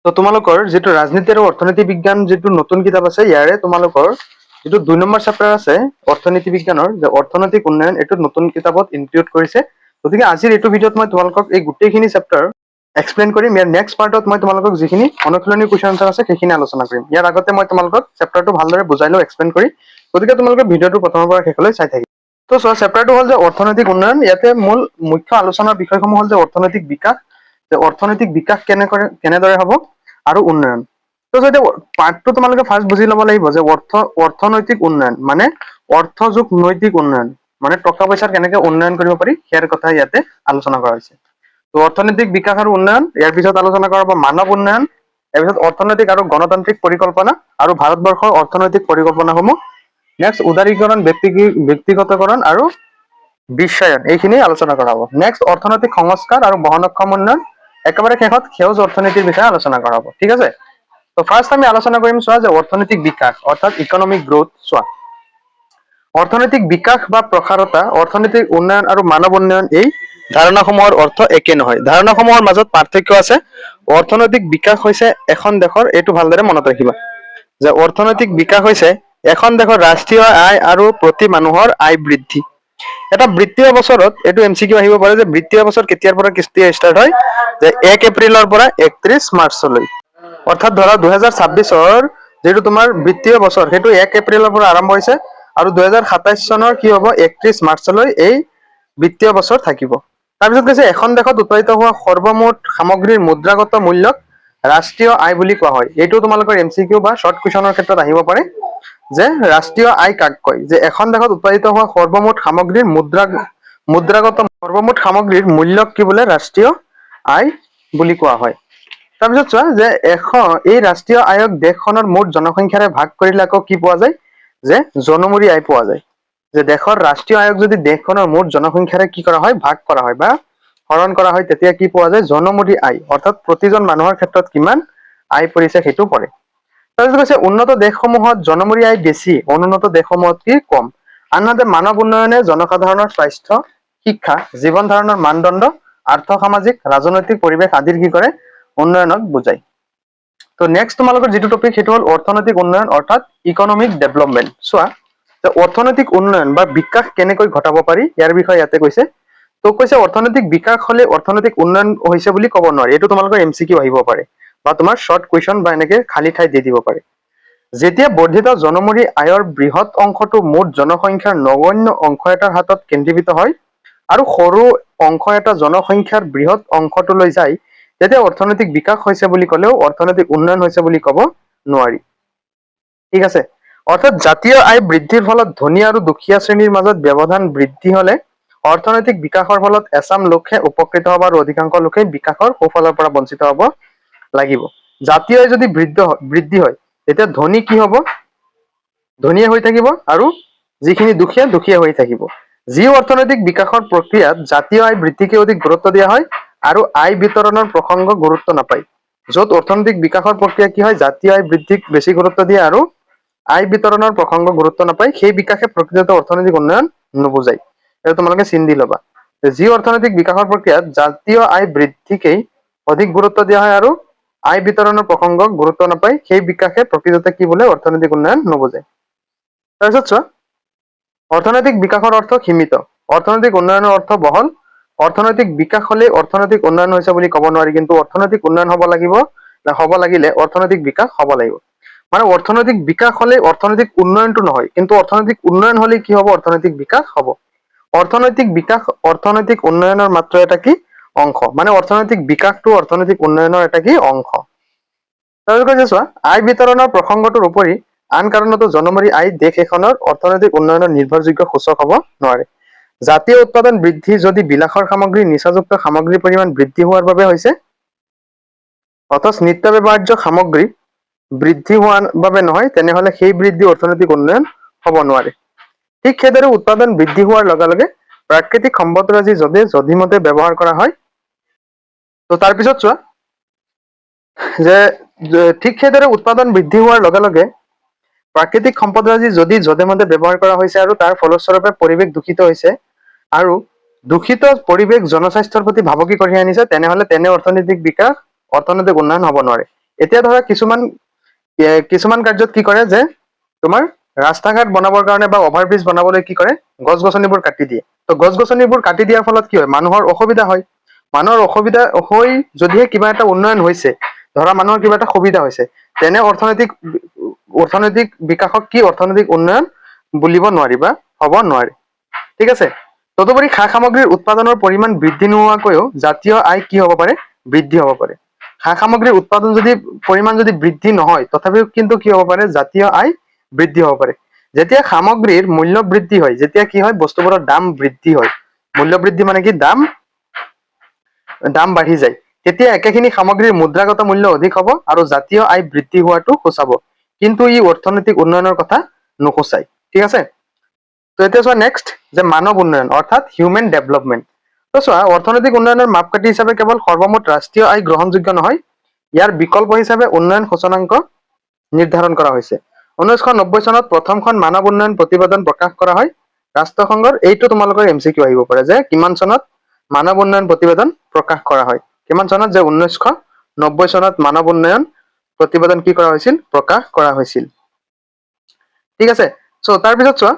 তো তোমালোকৰ যিটো ৰাজনীতি আৰু অৰ্থনীতি বিজ্ঞান যিটো নতুন কিতাপ আছে ইয়াৰে তোমালোকৰ যিটো 2 নম্বৰ চেপ্টাৰ আছে অৰ্থনীতি বিজ্ঞানৰ যে অৰ্থনৈতিক উন্নয়ন এইটো নতুন কিতাপত ইনক্লুড কৰিছে। গতিকে আজিৰ এইটো ভিডিঅ'ত মই তোমালোকক এই গোটেইখিনি চেপ্টাৰ এক্সপ্লেইন কৰিম। ইয়াৰ নেক্সট পাৰ্টত মই তোমালোকক যিখিনি অনুশীলনী কুৱেশ্যন আনচাৰ আছে সেইখিনি আলোচনা কৰিম। ইয়াৰ আগতে মই তোমালোকক চেপ্টাৰটো ভালদৰে বুজাই লওঁ এক্সপ্লেইন কৰি। গতিকে তোমালোকে ভিডিঅ'টো প্ৰথমৰ পৰা শেষলৈ চাই থাকিব। তো চোৱা চেপ্টাৰটো হ'ল যে অৰ্থনৈতিক উন্নয়ন। ইয়াতে মূল মুখ্য আলোচনাৰ বিষয়সমূহ হ'ল যে অৰ্থনৈতিক বিকাশ, যে অৰ্থনৈতিক বিকাশ কেনেদৰে হ'ব আৰু উন্নয়ন। তো যদি পাৰ্টটো তোমালোকে ফাৰ্ষ্ট বুজি ল'ব লাগিব যে অৰ্থনৈতিক উন্নয়ন মানে অৰ্থ যোগ নৈতিক উন্নয়ন, মানে টকা পইচাৰ কেনেকে উন্নয়ন কৰিব পাৰি ইয়াৰ কথা ইয়াতে আলোচনা কৰা হৈছে। তো অৰ্থনৈতিক বিকাশ আৰু উন্নয়ন, ইয়াৰ পিছত আলোচনা কৰা হ'ব মানৱ উন্নয়ন, ইয়াৰ পিছত অৰ্থনৈতিক আৰু গণতান্ত্ৰিক পৰিকল্পনা আৰু ভাৰতবৰ্ষৰ অৰ্থনৈতিক পৰিকল্পনাসমূহ, নেক্সট উদাৰীকৰণ, ব্যক্তিগতকৰণ আৰু বিশ্বায়ন, এইখিনি আলোচনা কৰা হ'ব। নেক্সট অৰ্থনৈতিক সংস্কাৰ আৰু বহনক্ষম উন্নয়ন, একেবাৰে শেষত সেউজ অৰ্থনীতিৰ বিষয়ে আলোচনা কৰা হ'ব। ঠিক আছে। তো ফাৰ্ষ্ট আমি আলোচনা কৰিম চোৱা যে অৰ্থনৈতিক বিকাশ অৰ্থাৎ ইকনমিক গ্ৰোথ। চোৱা অৰ্থনৈতিক বিকাশ বা প্ৰসাৰতা, অৰ্থনৈতিক উন্নয়ন আৰু মানৱ উন্নয়ন এই ধাৰণাসমূহৰ অৰ্থ একে নহয়। ধাৰণাসমূহৰ মাজত পাৰ্থক্য আছে। অৰ্থনৈতিক বিকাশ হৈছে এখন দেশৰ, এইটো ভালদৰে মনত ৰাখিবা যে অৰ্থনৈতিক বিকাশ হৈছে এখন দেশৰ ৰাষ্ট্ৰীয় আয় আৰু প্ৰতি মানুহৰ আয় বৃদ্ধি। এটা বৃত্তীয় বছৰত এইটো MCQ আহিব পাৰে যে বৃত্তীয় বছৰ কেতিয়াৰ পৰা ষ্টাৰ্ট হয়, যে 1 এপ্ৰিলৰ পৰা 31 মাৰ্চলৈ। অৰ্থাৎ ধৰা 2026ৰ যিটো তোমাৰ বৃত্তীয় বছৰ সেইটো 1 এপ্ৰিলৰ পৰা আৰম্ভ হৈছে আৰু 2027 চনৰ কি হ'ব 31 মাৰ্চলৈ এই বৃত্তীয় বছৰ থাকিব। তাৰপিছত কৈছে এখন দেশত উৎপাদিত হোৱা সৰ্বমুঠ সামগ্ৰীৰ মুদ্ৰাগত মূল্যক ৰাষ্ট্ৰীয় আয় বুলি কোৱা হয়। এইটো তোমালোকৰ MCQ বা শৰ্ট কুৱেশ্যনৰ ক্ষেত্ৰত আহিব পাৰে যে ৰাষ্ট্ৰীয় আয় কাক কয়, যে এখন দেশত উৎপাদিত হোৱা সৰ্বমুঠ সামগ্ৰীৰ মুদ্ৰাগত সৰ্বমুঠ সামগ্ৰীৰ মূল্যক কি বোলে ৰাষ্ট্ৰীয় আয় বুলি কোৱা হয়। তাৰপিছত চোৱা যে এই ৰাষ্ট্ৰীয় আয়ক দেশখনৰ মুঠ জনসংখ্যাৰে ভাগ কৰিলে আকৌ কি পোৱা যায়, যে জনমূৰি আয় পোৱা যায়। যে দেশৰ ৰাষ্ট্ৰীয় আয়ক যদি দেশখনৰ মুঠ জনসংখ্যাৰে কি কৰা হয়, ভাগ কৰা হয় বা হৰণ কৰা হয়, তেতিয়া কি পোৱা যায়, জনমূৰি আয়, অৰ্থাৎ প্ৰতিজন মানুহৰ ক্ষেত্ৰত কিমান আয় পৰিছে সেইটো পৰে। তাৰপিছত কৈছে উন্নত দেশসমূহত জনমূৰি আয় বেছি, অনুন্নত দেশসমূহত কি কম। আনহাতে মানৱ উন্নয়নে জনসাধাৰণৰ স্বাস্থ্য, শিক্ষা, জীৱন ধাৰণৰ মানদণ্ড, আৰ্থ সামাজিক, ৰাজনৈতিক পৰিৱেশ আদিৰ কি কৰে, উন্নয়নক বুজায়। তো নেক্সট তোমালোকৰ যিটো টপিক সেইটো হ'ল অৰ্থনৈতিক উন্নয়ন অৰ্থাৎ ইকনমিক ডেভেলপমেন্ট। চোৱা যে অৰ্থনৈতিক উন্নয়ন বা বিকাশ কেনেকৈ ঘটাব পাৰি ইয়াৰ বিষয়ে ইয়াতে কৈছে। তো কৈছে অৰ্থনৈতিক বিকাশ হলে অৰ্থনৈতিক উন্নয়ন হৈছে বুলি ক'ব নোৱাৰি। এইটো তোমালোকৰ MCQ আহিব পাৰে বা তোমাৰ শৰ্ট কুৱেশ্যন বা এনেকে খালী ঠাই দি দিব পাৰে। যেতিয়া বৰ্ধিত জনমূৰি আয়ৰ বৃহৎ অংশটো মুঠ জনসংখ্যাৰ নগণ্য অংশ এটাৰ হাতত কেন্দ্ৰীভূত হয় আৰু সৰু অংশ এটা জনসংখ্যাৰ বৃহৎ অংশটোলৈ যায়, তেতিয়া অৰ্থনৈতিক বিকাশ হৈছে বুলি ক'লেও অৰ্থনৈতিক উন্নয়ন হৈছে বুলি ক'ব নোৱাৰি। ঠিক আছে। অৰ্থাৎ জাতীয় আয় বৃদ্ধিৰ ফলত ধনী আৰু দুখীয়া শ্ৰেণীৰ মাজত ব্যৱধান বৃদ্ধি হলে অৰ্থনৈতিক বিকাশৰ ফলত এচাম লোকহে উপকৃত হ'ব আৰু অধিকাংশ লোকে বিকাশৰ সুফলৰ পৰা বঞ্চিত হ'ব লাগিব। জাতীয় আয় যদি বৃদ্ধি হয় তেতিয়া ধনী কি হ'ব, ধনীয়ে হৈ থাকিব আৰু যিখিনি দুখীয়া, দুখীয়া হৈ থাকিব। যি অৰ্থনৈতিক বিকাশৰ প্ৰক্ৰিয়াত জাতীয় আয় বৃদ্ধিকে অধিক গুৰুত্ব দিয়া হয় আৰু আয় বিতৰণৰ প্ৰসংগ গুৰুত্ব নাপায়। য'ত অৰ্থনৈতিক বিকাশৰ প্ৰক্ৰিয়া কি হয়, জাতীয় আয় বৃদ্ধিক বেছি গুৰুত্ব দিয়ে আৰু আয় বিতৰণৰ প্ৰসংগ গুৰুত্ব নাপায়, সেই বিকাশে প্ৰকৃততে অৰ্থনৈতিক উন্নয়ন নুবুজায়। এইটো তোমালোকে চিন দি ল'বা। যি অৰ্থনৈতিক বিকাশৰ প্ৰক্ৰিয়াত জাতীয় আয় বৃদ্ধিকেই অধিক গুৰুত্ব দিয়া হয় আৰু আয় বিতৰণৰ প্ৰসংগক গুৰুত্ব নাপায়, সেই বিকাশে প্ৰকৃততে কি বোলে অৰ্থনৈতিক উন্নয়ন নুবুজায়। তাৰপিছত চোৱা অৰ্থনৈতিক বিকাশৰ অৰ্থ সীমিত, অৰ্থনৈতিক উন্নয়নৰ অৰ্থ বহল। অৰ্থনৈতিক বিকাশ হলে অৰ্থনৈতিক উন্নয়ন হৈছে বুলি ক'ব নোৱাৰি, কিন্তু অৰ্থনৈতিক উন্নয়ন হ'ব লাগিলে অৰ্থনৈতিক বিকাশ হ'ব লাগিব। মানে অৰ্থনৈতিক বিকাশ হলে অৰ্থনৈতিক উন্নয়নটো নহয়, কিন্তু অৰ্থনৈতিক উন্নয়ন হলে কি হ'ব, অৰ্থনৈতিক বিকাশ হ'ব। অৰ্থনৈতিক বিকাশ অৰ্থনৈতিক উন্নয়নৰ মাত্ৰ এটা কি অংশ, মানে অৰ্থনৈতিক বিকাশটো অৰ্থনৈতিক উন্নয়নৰ এটা কি অংশ। তাৰপিছত কৈছে চোৱা আয় বিতৰণৰ প্ৰসংগটোৰ উপৰি আন কাৰণতো জনমূৰি আয় দেশ এখনৰ অৰ্থনৈতিক উন্নয়নৰ নিৰ্ভৰযোগ্য সূচক হ'ব নোৱাৰে। জাতীয় উৎপাদন বৃদ্ধি যদি বিলাসৰ সামগ্ৰী, নিচাযুক্ত সামগ্ৰীৰ পৰিমাণ বৃদ্ধি হোৱাৰ বাবে হৈছে, অথচ নিত্য ব্যৱহাৰ্য সামগ্ৰী বৃদ্ধি হোৱাৰ বাবে নহয়, তেনেহলে সেই বৃদ্ধি অৰ্থনৈতিক উন্নয়ন হ'ব নোৱাৰে। ঠিক সেইদৰে উৎপাদন বৃদ্ধি হোৱাৰ লগে লগে প্ৰাকৃতিক সম্পদৰাজি যদি যধিমতে ব্যৱহাৰ কৰা হয়, তো তাৰপিছত চোৱা যে ঠিক সেইদৰে উৎপাদন বৃদ্ধি হোৱাৰ লগে লগে প্ৰাকৃতিক সম্পদৰাজি যদি যধে মধে ব্যৱহাৰ কৰা হৈছে আৰু তাৰ ফলস্বৰূপে পৰিৱেশ দূষিত হৈছে আৰু দূষিত পৰিৱেশ জনস্বাস্থ্যৰ প্ৰতি ভাবুকি কঢ়িয়াই আনিছে, তেনেহলে তেনে অৰ্থনৈতিক বিকাশ, অৰ্থনৈতিক উন্নয়ন হ'ব নোৱাৰে। এতিয়া ধৰা কিছুমান কাৰ্যত কি কৰে যে তোমাৰ ৰাস্তা ঘাট বনাবৰ কাৰণে বা অভাৰব্ৰিজ বনাবলৈ কি কৰে, গছ গছনিবোৰ কাটি দিয়ে। তো গছ গছনিবোৰ কাটি দিয়াৰ ফলত কি হয়, মানুহৰ অসুবিধা হয়। মানুহৰ অসুবিধা হৈ যদিহে কিবা এটা উন্নয়ন হৈছে, ধৰা মানুহৰ কিবা এটা সুবিধা হৈছে, তেনে অৰ্থনৈতিক বিকাশক কি অৰ্থনৈতিক উন্নয়ন বুলিব নোৱাৰি বা হ'ব নোৱাৰে। ঠিক আছে। তদুপৰি সা সামগ্ৰীৰ উৎপাদনৰ পৰিমাণ বৃদ্ধি নোহোৱাকৈও জাতীয় আয় কি হ'ব পাৰে, বৃদ্ধি হ'ব পাৰে। সা সামগ্ৰীৰ উৎপাদন পৰিমাণ যদি বৃদ্ধি নহয়, তথাপিও কিন্তু কি হ'ব পাৰে, জাতীয় আয় বৃদ্ধি হ'ব পাৰে। যেতিয়া সামগ্ৰীৰ মূল্য বৃদ্ধি হয়, যেতিয়া কি হয়, বস্তুবোৰৰ দাম বৃদ্ধি হয়, মূল্য বৃদ্ধি মানে কি, দাম বাঢ়ি যায়, তেতিয়া একেখিনি সামগ্ৰীৰ মুদ্ৰাগত মূল্য অধিক হ'ব আৰু জাতীয় আয় বৃদ্ধি হোৱাটো সূচাব। কিন্তু ই অৰ্থনৈতিক উন্নয়নৰ কথা নুসূচায়। ঠিক আছে। তো এতিয়া চোৱা নেক্সট, যে মানৱ উন্নয়ন অৰ্থাৎ হিউমেন ডেভেলপমেণ্ট। তো চোৱা, অৰ্থনৈতিক উন্নয়নৰ মাপকাঠি হিচাপে কেৱল সৰ্বমুঠ ৰাষ্ট্ৰীয় আয় গ্ৰহণযোগ্য নহয়, ইয়াৰ বিকল্প হিচাপে উন্নয়ন সূচনাংক নিৰ্ধাৰণ কৰা হৈছে। 1990 চনত প্ৰথমখন মানৱ উন্নয়ন প্ৰতিবেদন প্ৰকাশ কৰা হয় ৰাষ্ট্ৰসংঘৰ। এইটো তোমালোকৰ MCQ আহিব পাৰে, যে কিমান চনত মানৱ উন্নয়ন প্ৰতিবেদন প্ৰকাশ কৰা হয়। কিমান চনত, যে 1990 চনত মানৱ উন্নয়ন প্ৰতিবেদন কি কৰা হৈছিল, প্ৰকাশ কৰা হৈছিল। ঠিক আছে। চ' তাৰপিছত চোৱা,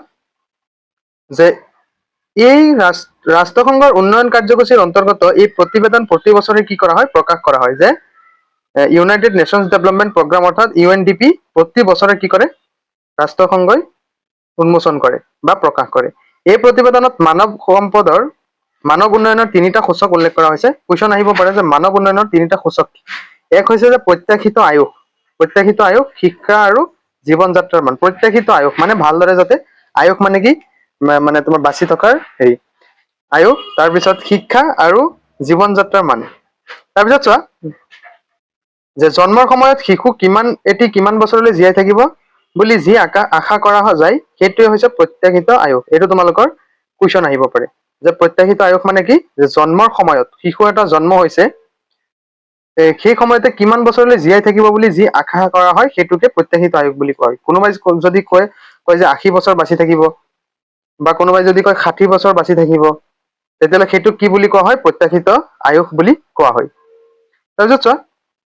যে এই ৰাষ্ট্ৰসংঘৰ উন্নয়ন কাৰ্যসূচীৰ অন্তৰ্গত এই প্ৰতিবেদন প্ৰতি বছৰে কি কৰা হয়, প্ৰকাশ কৰা হয়। যে ইউনাইটেড নেশ্যনছ ডেভেলপমেণ্ট প্ৰগ্ৰাম অৰ্থাৎ UNDP প্ৰতি বছৰে কি কৰে, ৰাষ্ট্ৰসংঘই উন্মোচন কৰে বা প্ৰকাশ কৰে। এই প্ৰতিবেদনত মানৱ উন্নয়নৰ তিনিটা সূচক উল্লেখ কৰা হৈছে। কুৱেশ্যন আহিব পাৰে যে মানৱ উন্নয়নৰ তিনিটা সূচক কি? এক হৈছে যে প্ৰত্যাশিত আয়ুস, শিক্ষা আৰু জীৱন যাত্ৰাৰ মান। প্ৰত্যাশিত আয়ুস মানে ভালদৰে যাতে, আয়ুস মানে কি, মানে তোমাৰ বাচি থকাৰ আয়ুস, তাৰপিছত শিক্ষা আৰু জীৱন যাত্ৰাৰ মান। তাৰপিছত চোৱা, যে জন্মৰ সময়ত শিশু কিমান বছৰলৈ জীয়াই থাকিব বুলি যি আশা কৰা যায়, সেইটোৱে হৈছে প্ৰত্যাশিত আয়ুস। এইটো তোমালোকৰ কুৱেশ্যন আহিব পাৰে, যে প্ৰত্যাশিত আয়ুস মানে কি, যে জন্মৰ সময়ত শিশু এটা জন্ম হৈছে, সেই সময়তে কিমান বছৰলৈ জীয়াই থাকিব বুলি যি আশা কৰা হয়, সেইটোকে প্ৰত্যাশিত আয়ুস বুলি কোৱা হয়। কোনোবাই যদি কয় যে 80 বছৰ বাচি থাকিব, বা কোনোবাই যদি কয় 60 বছৰ বাচি থাকিব, তেতিয়াহ'লে সেইটো কি বুলি কোৱা হয়, প্ৰত্যাশিত আয়ুস বুলি কোৱা হয়। তাৰপিছত চোৱা,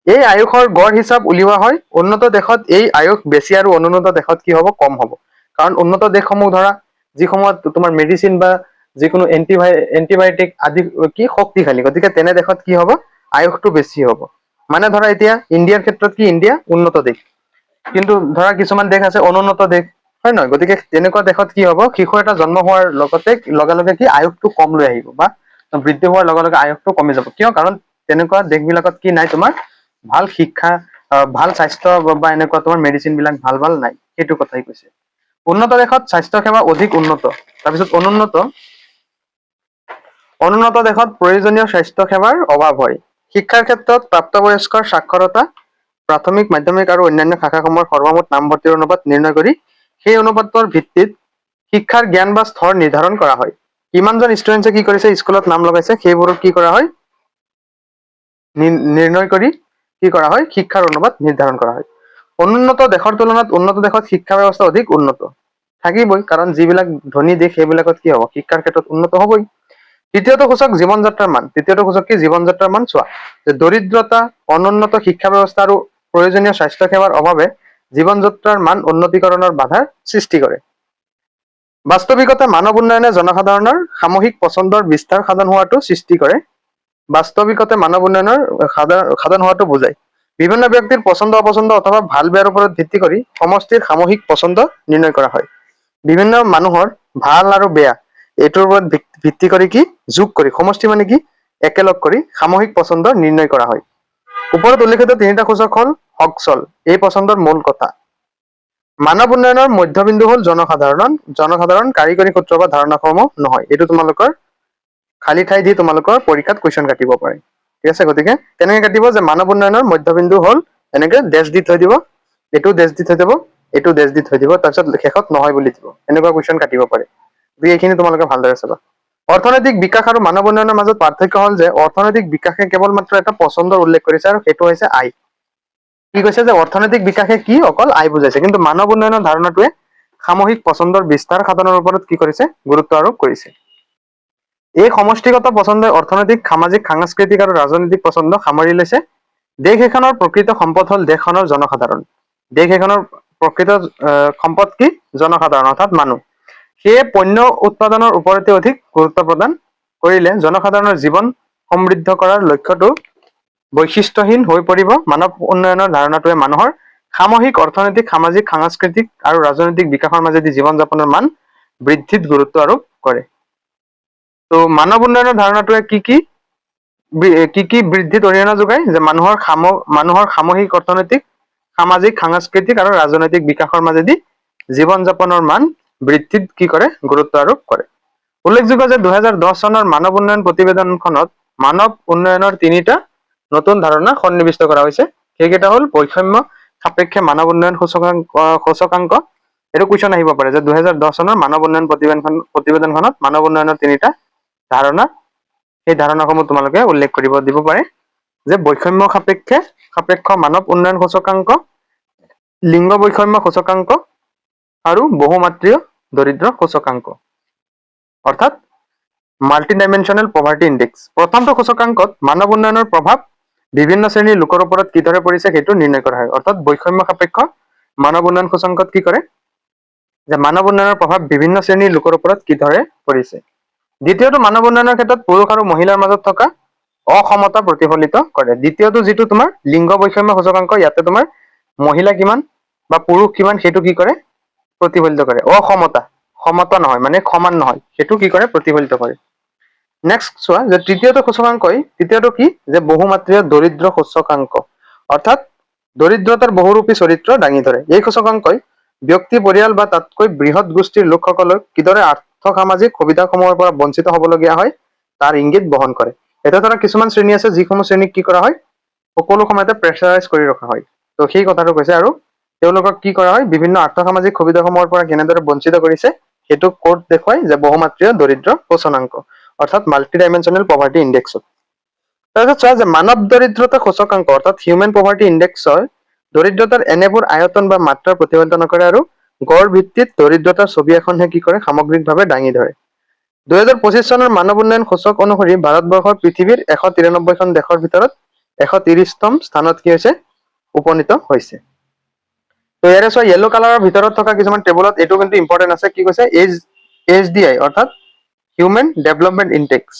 এই আয়ুসৰ গড় হিচাপ উলিওৱা হয়। উন্নত দেশত এই আয়ুস বেছি আৰু অনুন্নত দেশত কি হ'ব, কম হ'ব। কাৰণ উন্নত দেশসমূহ ধৰা, যিসমূহত তোমাৰ মেডিচিন বা যিকোনো এন্টিবায়টিক আদি কি শক্তিশালী, গতিকে তেনে দেশত কি হ'ব, আয়ুসটো বেছি হ'ব। মানে ধৰা এতিয়া ইণ্ডিয়াৰ ক্ষেত্ৰত কি, ইণ্ডিয়া উন্নত দেশ, কিন্তু ধৰা কিছুমান দেশ আছে অনুন্নত দেশ, হয় নহয়? গতিকে তেনেকুৱা দেশত কি হ'ব, শিশু এটা জন্ম হোৱাৰ লগে লগে কি আয়ুসটো কম লৈ আহিব, বা বৃদ্ধি হোৱাৰ লগে লগে আয়ুসটো কমি যাব। কিয়? কাৰণ তেনেকুৱা দেশবিলাকত কি নাই, তোমাৰ ভাল শিক্ষা, ভাল স্বাস্থ্য, বা এনেকুৱা তোমাৰ মেডিচিন বিলাক ভাল নাই। সেইটো কথাই কৈছে। উন্নত দেশত স্বাস্থ্য সেৱা অধিক উন্নত। তাৰপিছত অনুন্নত দেশত প্ৰয়োজনীয় স্বাস্থ্য সেৱাৰ অভাৱ হয়। শিক্ষাৰ ক্ষেত্ৰত প্ৰাপ্তবয়স্কৰ সাক্ষৰতা, প্ৰাথমিক, মাধ্যমিক আৰু অন্যান্য শাখাসমূহৰ সৰ্বমুঠ নামভৰ্তিৰ অনুপাত নিৰ্ণয় কৰি সেই অনুপাতৰ ভিত্তিত শিক্ষাৰ জ্ঞান বা স্তৰ নিৰ্ধাৰণ কৰা হয়। কিমানজন ষ্টুডেণ্টে কি কৰিছে, স্কুলত নাম লগাইছে, সেইবোৰক কি কৰা হয়, নিৰ্ণয় কৰি কি কৰা হয়, শিক্ষাৰ অনুপাত নিৰ্ধাৰণ কৰা হয়। অনুন্নত দেশৰ তুলনাত উন্নত দেশত শিক্ষা ব্যৱস্থা অধিক উন্নত থাকিবই, কাৰণ যিবিলাক ধনী দেশ সেইবিলাকত কি হ'ব, শিক্ষাৰ ক্ষেত্ৰত উন্নত হ'বই। তৃতীয়টো সূচক জীৱন যাত্ৰাৰ মান। তৃতীয়টো সূচক কি, জীৱন যাত্ৰাৰ মান। চোৱা, যে দৰিদ্ৰতা, অনুন্নত শিক্ষা ব্যৱস্থা আৰু প্ৰয়োজনীয় স্বাস্থ্য সেৱাৰ অভাৱে জীৱন যাত্ৰাৰ মান উন্নতিকৰণৰ বাধাৰ সৃষ্টি কৰে। বাস্তৱিকতে মানৱ উন্নয়নে জনসাধাৰণৰ সামূহিক পছন্দৰ বিস্তাৰ সাধন হোৱাটো সৃষ্টি কৰে। বাস্তৱিকতে মানৱ উন্নয়নৰ সাধন হোৱাটো বুজায়। বিভিন্ন ব্যক্তিৰ পছন্দ অপছন্দ অথবা ভাল বেয়াৰ ওপৰত ভিত্তি কৰি সমষ্টিৰ সামূহিক পছন্দ নিৰ্ণয় কৰা হয়। বিভিন্ন মানুহৰ ভাল আৰু বেয়া এইটোৰ ওপৰত ভিত্তি কৰি কি, যোগ কৰি, সমষ্টি মানে কি, একেলগ কৰি সামূহিক পছন্দ নিৰ্ণয় কৰা হয়। ওপৰত উল্লেখিত তিনিটা সূচক হ'ল সকচল, এই পছন্দৰ মূল কথা। মানৱ উন্নয়নৰ মধ্যবিন্দু হ'ল জনসাধাৰণ কাৰিকৰী সূত্ৰ বা ধাৰণাসমূহ নহয়। এইটো তোমালোকৰ খালী ঠাই দি তোমালোকৰ পৰীক্ষাত কুৱেশ্যন কাটিব পাৰে। ঠিক আছে। গতিকে তেনেকে কাটিব, যে মানৱ উন্নয়নৰ মধ্যবিন্দু হ'ল, এনেকে ডেছ দি থৈ দিব, এইটো ডেছ দি থৈ দিব, এইটো ডেছ দি থৈ দিব, তাৰপিছত শেষত নহয় বুলি দিব। এনেকুৱা কুৱেশ্যন কাটিব পাৰে। গতিকে এইখিনি তোমালোকে ভালদৰে চাবা। অৰ্থনৈতিক বিকাশ আৰু মানৱ উন্নয়নৰ মাজত পাৰ্থক্য হ'ল যে অৰ্থনৈতিক বিকাশে কেৱল মাত্ৰ এটা পছন্দৰ উল্লেখ কৰিছে, আৰু সেইটো হৈছে আয়। কি কৈছে, যে অৰ্থনৈতিক বিকাশে কি, অকল আয় বুজাইছে, কিন্তু মানৱ উন্নয়নৰ ধাৰণাটোৱে সামূহিক পছন্দৰ বিস্তাৰ সাধনৰ ওপৰত কি কৰিছে, গুৰুত্ব আৰোপ কৰিছে। এই সমষ্টিগত পছন্দই অৰ্থনৈতিক, সামাজিক, সাংস্কৃতিক আৰু ৰাজনৈতিক পছন্দ সামৰি লৈছে। দেশ এখনৰ প্ৰকৃত সম্পদ হ'ল দেশখনৰ জনসাধাৰণ। দেশ এখনৰ প্ৰকৃত সম্পদ কি? জনসাধাৰণ অৰ্থাৎ মানুহ। সেয়ে পণ্য উৎপাদনৰ ওপৰতে অধিক গুৰুত্ব প্ৰদান কৰিলে জনসাধাৰণৰ জীৱন সমৃদ্ধ কৰাৰ লক্ষ্যটো বৈশিষ্ট্যহীন হৈ পৰিব। মানৱ উন্নয়নৰ ধাৰণাটোৱে মানুহৰ সামূহিক অৰ্থনৈতিক, সামাজিক, সাংস্কৃতিক আৰু ৰাজনৈতিক বিকাশৰ মাজেদি জীৱন যাপনৰ মান বৃদ্ধিত গুৰুত্ব আৰোপ কৰে। তো মানৱ উন্নয়নৰ ধাৰণাটোৱে কি বৃদ্ধিত অৰিহণা যোগায়? যে মানুহৰ সামূহিক অৰ্থনৈতিক, সামাজিক, সাংস্কৃতিক আৰু ৰাজনৈতিক বিকাশৰ মাজেদি জীৱন যাপনৰ মান বৃদ্ধিত কি কৰে? গুৰুত্ব আৰোপ কৰে। উল্লেখযোগ্য যে 2010 চনৰ মানৱ উন্নয়ন প্ৰতিবেদনখনত মানৱ উন্নয়নৰ 3টা নতুন ধাৰণা সন্নিৱিষ্ট কৰা হৈছে। সেইকেইটা হ'ল বৈষম্য সাপেক্ষে মানৱ উন্নয়ন সূচকাংক। এইটো কুৱেশ্যন আহিব পাৰে যে 2010 চনৰ মানৱ উন্নয়ন প্ৰতিবেদনখনত মানৱ উন্নয়নৰ 3টা ধাৰণা, সেই ধাৰণাসমূহ তোমালোকে উল্লেখ দিব পাৰে যে বৈষম্য সাপেক্ষ মানৱ উন্নয়ন সূচকাংক, লিংগ বৈষম্য সূচকাংক আৰু বহুমাত্ৰীয় দৰিদ্ৰ সূচকাংক অৰ্থাৎ মাল্টি ডাইমেনশ্যনেল পভাৰ্টি ইণ্ডেক্স। প্ৰথমটো সূচকাংকত মানৱ উন্নয়নৰ প্ৰভাৱ বিভিন্ন শ্ৰেণীৰ লোকৰ ওপৰত কিদৰে পৰিছে সেইটো নিৰ্ণয় কৰা হয়। অৰ্থাৎ বৈষম্য সাপেক্ষ মানৱ উন্নয়ন সূচকাংকত কি কৰে? যে মানৱ উন্নয়নৰ প্ৰভাৱ বিভিন্ন শ্ৰেণীৰ লোকৰ ওপৰত কিদৰে পৰিছে। দ্বিতীয়টো মানৱ উন্নয়নৰ ক্ষেত্ৰত পুৰুষ আৰু মহিলাৰ মাজত থকা অসমতা প্ৰতিফলিত কৰে। দ্বিতীয়টো যিটো তোমাৰ লিংগ বৈষম্য সূচকাংক, ইয়াতে তোমাৰ মহিলা কিমান বা পুৰুষ কিমান সেইটো কি কৰে? প্ৰতিফলিত কৰে। সমতা নহয় মানে সমান নহয়, সেইটো কি কৰে? প্ৰতিফলিত কৰে। নেক্সট চোৱা যে তৃতীয়টো কি? যে বহুমাত্ৰীয় দৰিদ্ৰ সূচকাংক অৰ্থাৎ দৰিদ্ৰতাৰ বহুৰূপী চৰিত্ৰ দাঙি ধৰে। এই সূচকাংকই ব্যক্তি, পৰিয়াল বা তাতকৈ বৃহৎ গোষ্ঠীৰ লোকসকলক কিদৰে আৰ্থ-সামাজিক সুবিধাসমূহৰ পৰা বঞ্চিত হ'বলগীয়া হয় তাৰ ইংগিত বহন কৰে। এতিয়া ধৰা কিছুমান শ্ৰেণী আছে যিসমূহ শ্ৰেণীক কি কৰা হয়? সকলো সময়তে প্ৰেচাৰাইজ কৰি ৰখা হয়। তো সেই কথাটো কৈছে আৰু তেওঁলোকক কি কৰা হয়? বিভিন্ন আৰ্থ-সামাজিক সুবিধাসমূহৰ পৰা কেনেদৰে বঞ্চিত কৰিছে সেইটো ক'ত দেখুৱাই? যে বহুমাত্ৰীয় দৰিদ্ৰ সূচকাংক অৰ্থাৎ মাল্টি ডাইমেনশ্যনেল পভাৰ্টি ইণ্ডেক্সত। তাৰপিছত চোৱা যে মানৱ দৰিদ্ৰতা সূচকাংক অৰ্থাৎ হিউমেন পভাৰ্টি ইণ্ডেক্সৰ দৰিদ্ৰতাৰ এনেবোৰ আয়তন বা মাত্ৰা প্ৰতিফলিত নকৰে আৰু গড় ভিত্তিত দৰিদ্ৰতাৰ ছবি এখনহে কি কৰে? সামগ্ৰিকভাৱে দাঙি ধৰে। 2025 চনৰ মানৱ উন্নয়ন সূচক অনুসৰি ভাৰতবৰ্ষৰ পৃথিৱীৰ 193খন দেশৰ ভিতৰত 130তম স্থানত কি হৈছে? উপনীত হৈছে। তো ইয়াৰে চোৱা য়েলো কালাৰৰ ভিতৰত থকা কিছুমান টেবুলত এইটো কিন্তু ইম্পৰ্টেণ্ট আছে। কি কৈছে? HDI অৰ্থাৎ হিউমেন ডেভেলপমেণ্ট ইণ্ডেক্স।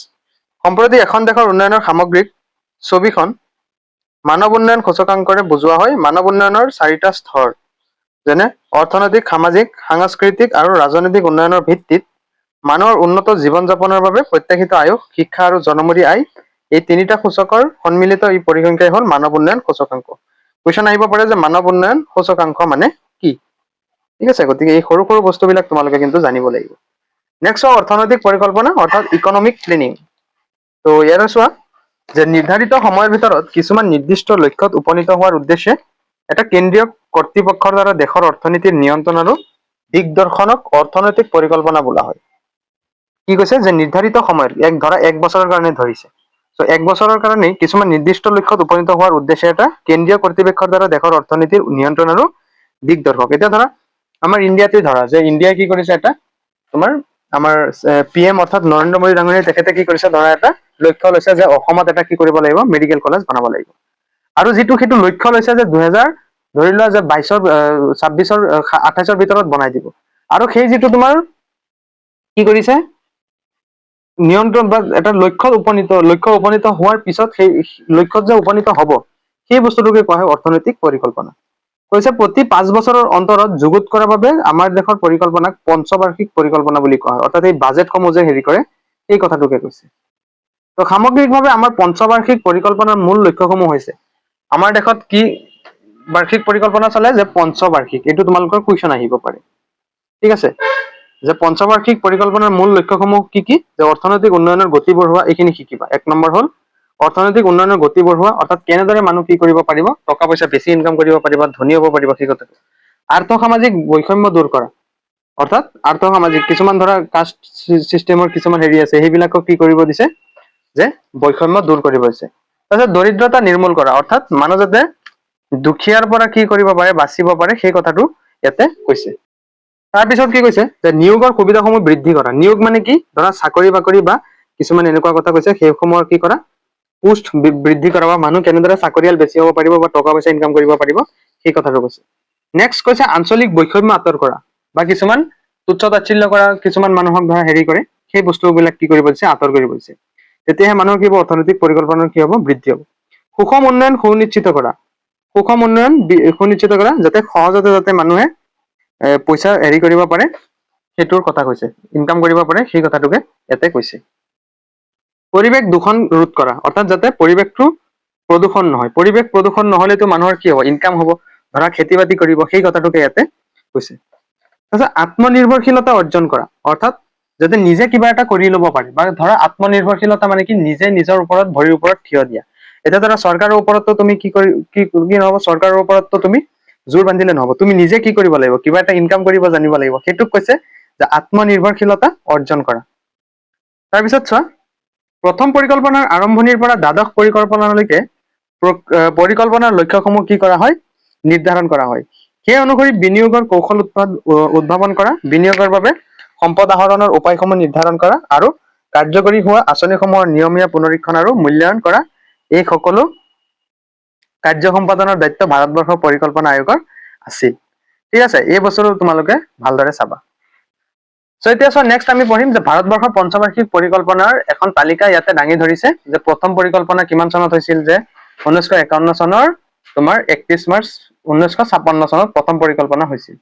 সম্প্ৰতি এখন দেশৰ উন্নয়নৰ সামগ্ৰিক ছবিখন মানৱ উন্নয়ন সূচকাংকৰে বুজোৱা হয়। মানৱ উন্নয়নৰ 4টা স্তৰ যেনে অৰ্থনৈতিক, সামাজিক, সাংস্কৃতিক আৰু ৰাজনৈতিক উন্নয়নৰ ভিত্তিত মানুহৰ উন্নত জীৱন যাপনৰ বাবে প্ৰত্যাশিত আয়ুস, শিক্ষা আৰু জনমূৰি আয়, এই 3টা সূচকৰ সন্মিলিত এই পৰিসংখ্যাই হ'ল মানৱ উন্নয়ন সূচকাংক। কুৱেশ্যন আহিব পাৰে যে মানৱ উন্নয়ন সূচকাংক মানে কি? ঠিক আছে, গতিকে এই সৰু সৰু বস্তুবিলাক তোমালোকে কিন্তু জানিব লাগিব। নেক্সট অৰ্থনৈতিক পৰিকল্পনা অৰ্থাৎ ইকনমিক প্লেনিং। তো ইয়াৰে চোৱা যে নিৰ্ধাৰিত সময়ৰ ভিতৰত কিছুমান নিৰ্দিষ্ট লক্ষ্যত উপনীত হোৱাৰ উদ্দেশ্যে এটা কেন্দ্ৰীয় কৰ্তৃপক্ষৰ দ্বাৰা দেশৰ অৰ্থনীতিৰ নিয়ন্ত্ৰণ আৰু দিগদৰ্শনক অৰ্থনৈতিক পৰিকল্পনা বোলা হয়। কি কৈছে? যে নিৰ্ধাৰিত সময়ত ধৰা 1 বছৰৰ কাৰণে ধৰিছে। চ' 1 বছৰৰ কাৰণে কিছুমান নিৰ্দিষ্ট লক্ষ্যত উপনীত হোৱাৰ উদ্দেশ্যে এটা কেন্দ্ৰীয় কৰ্তৃপক্ষৰ দ্বাৰা দেশৰ অৰ্থনীতিৰ নিয়ন্ত্ৰণ আৰু দিগদৰ্শক। এতিয়া ধৰা আমাৰ ইণ্ডিয়াতে ধৰা যে ইণ্ডিয়াই কি কৰিছে? এটা তোমাৰ আমাৰ PM অৰ্থাৎ নৰেন্দ্ৰ মোদী ডাঙৰীয়াই তেখেতে কি কৰিছে? ধৰা এটা লক্ষ্য লৈছে যে অসমত এটা কি কৰিব লাগিব? মেডিকেল কলেজ বনাব লাগিব। আৰু সেইটো লক্ষ্য লৈছে যে 2000 ধৰি লোৱা যে 22ৰ 26ৰ 28ৰ ভিতৰত বনাই দিব। আৰু সেই যিটো তোমাৰ কি কৰিছে? নিয়ন্ত্ৰণ বা এটা লক্ষ্যত উপনীত হোৱাৰ পিছত সেই লক্ষ্যত যে উপনীত হ'ব সেই বস্তুটোকে কোৱা হয় অৰ্থনৈতিক পৰিকল্পনা। কৈছে প্ৰতি 5 বছৰৰ অন্তৰত যুগুত কৰাৰ বাবে আমাৰ দেশৰ পৰিকল্পনাক পঞ্চবাৰ্ষিক পৰিকল্পনা বুলি কোৱা হয়। অৰ্থাৎ এই বাজেটসমূহ যে হেৰি কৰে এই কথাটোকে কৈছে। তো সামগ্ৰিকভাৱে আমাৰ পঞ্চবাৰ্ষিক পৰিকল্পনাৰ মূল লক্ষ্যসমূহ হৈছে আমাৰ দেশত কি বাৰ্ষিক পৰিকল্পনা চলে? যে পঞ্চবাৰ্ষিক। এইটো তোমালোকৰ কুৱেশ্যন আহিব পাৰে। ঠিক আছে, যে পঞ্চবাৰ্ষিক পৰিকল্পনাৰ মূল লক্ষ্যসমূহ কি কি? যে অৰ্থনৈতিক উন্নয়নৰ গতি বঢ়োৱা, এইখিনি শিকিবা। 1 নম্বৰ হ'ল অৰ্থনৈতিক উন্নয়নৰ গতি বঢ়োৱা অৰ্থাৎ কেনেদৰে মানুহ কি কৰিব পাৰিব? টকা পইচা বেছি ইনকাম কৰিব পাৰিব, ধনী হ'ব পাৰিব, সেই কথাটো। আৰ্থ সামাজিক বৈষম্য দূৰ কৰা অৰ্থাৎ আৰ্থ সামাজিক কিছুমান ধৰা কাষ্ট চিষ্টেমৰ কিছুমান হেৰি আছে, সেইবিলাকক কি কৰিব দিছে? যে বৈষম্য দূৰ কৰিব দিছে। তাৰপিছত দৰিদ্ৰতা নিৰ্মূল কৰা অৰ্থাৎ মানুহ যাতে দুখীয়াৰ পৰা কি কৰিব পাৰে? বাচিব পাৰে, সেই কথাটো ইয়াতে কৈছে। তাৰপিছত কি কৈছে? যে নিয়োগৰ সুবিধাসমূহ বৃদ্ধি কৰা। নিয়োগ মানে কি? ধৰা চাকৰি বাকৰি বা কিছুমান এনেকুৱা কথা কৈছে, সেইসমূহৰ কি কৰা? পোষ্ট বৃদ্ধি কৰা বা মানুহ কেনেদৰে চাকৰিয়াল বেছি হ'ব পাৰিব বা টকা পইচা ইনকাম কৰিব পাৰিব সেই কথাটো কৈছে। নেক্সট কৈছে আঞ্চলিক বৈষম্য আঁতৰ কৰা বা কিছুমান তুচ্ছ তাচ্ছিল্য কৰা কিছুমান মানুহক ধৰা হেৰি কৰে সেই বস্তুবিলাক কি কৰিব দিছে আঁতৰ কৰিব দিছে। তেতিয়াহে মানুহৰ কি হ'ব অৰ্থনৈতিক পৰিকল্পনাৰ কি হ'ব বৃদ্ধি হ'ব। সুষম উন্নয়ন সুনিশ্চিত কৰা, সুষম উন্নয়ন সুনিশ্চিত কৰা যাতে সহজতে যাতে মানুহে পইচা হেৰি কৰিব পাৰে সেইটোৰ কথা কৈছে, ইনকাম কৰিব পাৰে সেই কথাটোকে ইয়াতে কৈছে। পৰিৱেশ দূষণ ৰোধ কৰা অৰ্থাৎ যাতে পৰিৱেশটো প্ৰদূষণ নহয়, পৰিৱেশ প্ৰদূষণ নহলেতো মানুহৰ কি হ'ব ইনকাম হ'ব, ধৰা খেতি বাতি কৰিব সেই কথাটোকে ইয়াতে কৈছে। তাৰপিছত আত্মনিৰ্ভৰশীলতা অৰ্জন কৰা অৰ্থাৎ যাতে নিজে কিবা এটা কৰি ল'ব পাৰে বা ধৰা আত্মনিৰ্ভৰশীলতা মানে কি নিজে নিজৰ ওপৰত ভৰিৰ ওপৰত থিয় দিয়া। এতিয়া ধৰা চৰকাৰৰ ওপৰতো তুমি কি নহ'ব, চৰকাৰৰ ওপৰততো তুমি জোৰ বান্ধিলে নহ'ব, তুমি নিজে কি কৰিব লাগিব কিবা এটা ইনকাম কৰিব জানিব লাগিব, সেইটোক কৈছে যে আত্মনিৰ্ভৰশীলতা অৰ্জন কৰা। তাৰপিছত চোৱা প্ৰথম পৰিকল্পনাৰ আৰম্ভণিৰ পৰা দ্বাদশ পৰিকল্পনালৈকে পৰিকল্পনাৰ লক্ষ্যসমূহ কি কৰা হয় নিৰ্ধাৰণ কৰা হয়। সেই অনুসৰি বিনিয়োগৰ কৌশল উদ্ভাৱন কৰা, বিনিয়োগৰ বাবে সম্পদ আহৰণৰ উপায়সমূহ নিৰ্ধাৰণ কৰা আৰু কাৰ্যকৰী হোৱা আঁচনিসমূহৰ নিয়মীয়া পুনৰীক্ষণ আৰু মূল্যায়ন কৰা এই সকলো কাৰ্য সম্পাদনৰ দায়িত্ব ভাৰতবৰ্ষৰ পৰিকল্পনা আয়োগৰ আছিল। ঠিক আছে, এই বস্তুটো তোমালোকে ভালদৰে চাবা। এতিয়া চোৱা নেক্সট আমি পঢ়িম যে ভাৰতবৰ্ষৰ পঞ্চবাৰ্ষিক পৰিকল্পনাৰ এখন তালিকা ইয়াতে দাঙি ধৰিছে যে প্ৰথম পৰিকল্পনা কিমান চনত হৈছিল যে 1951 চনৰ তোমাৰ 31 মাৰ্চ 1956 চনত প্ৰথম পৰিকল্পনা হৈছিল।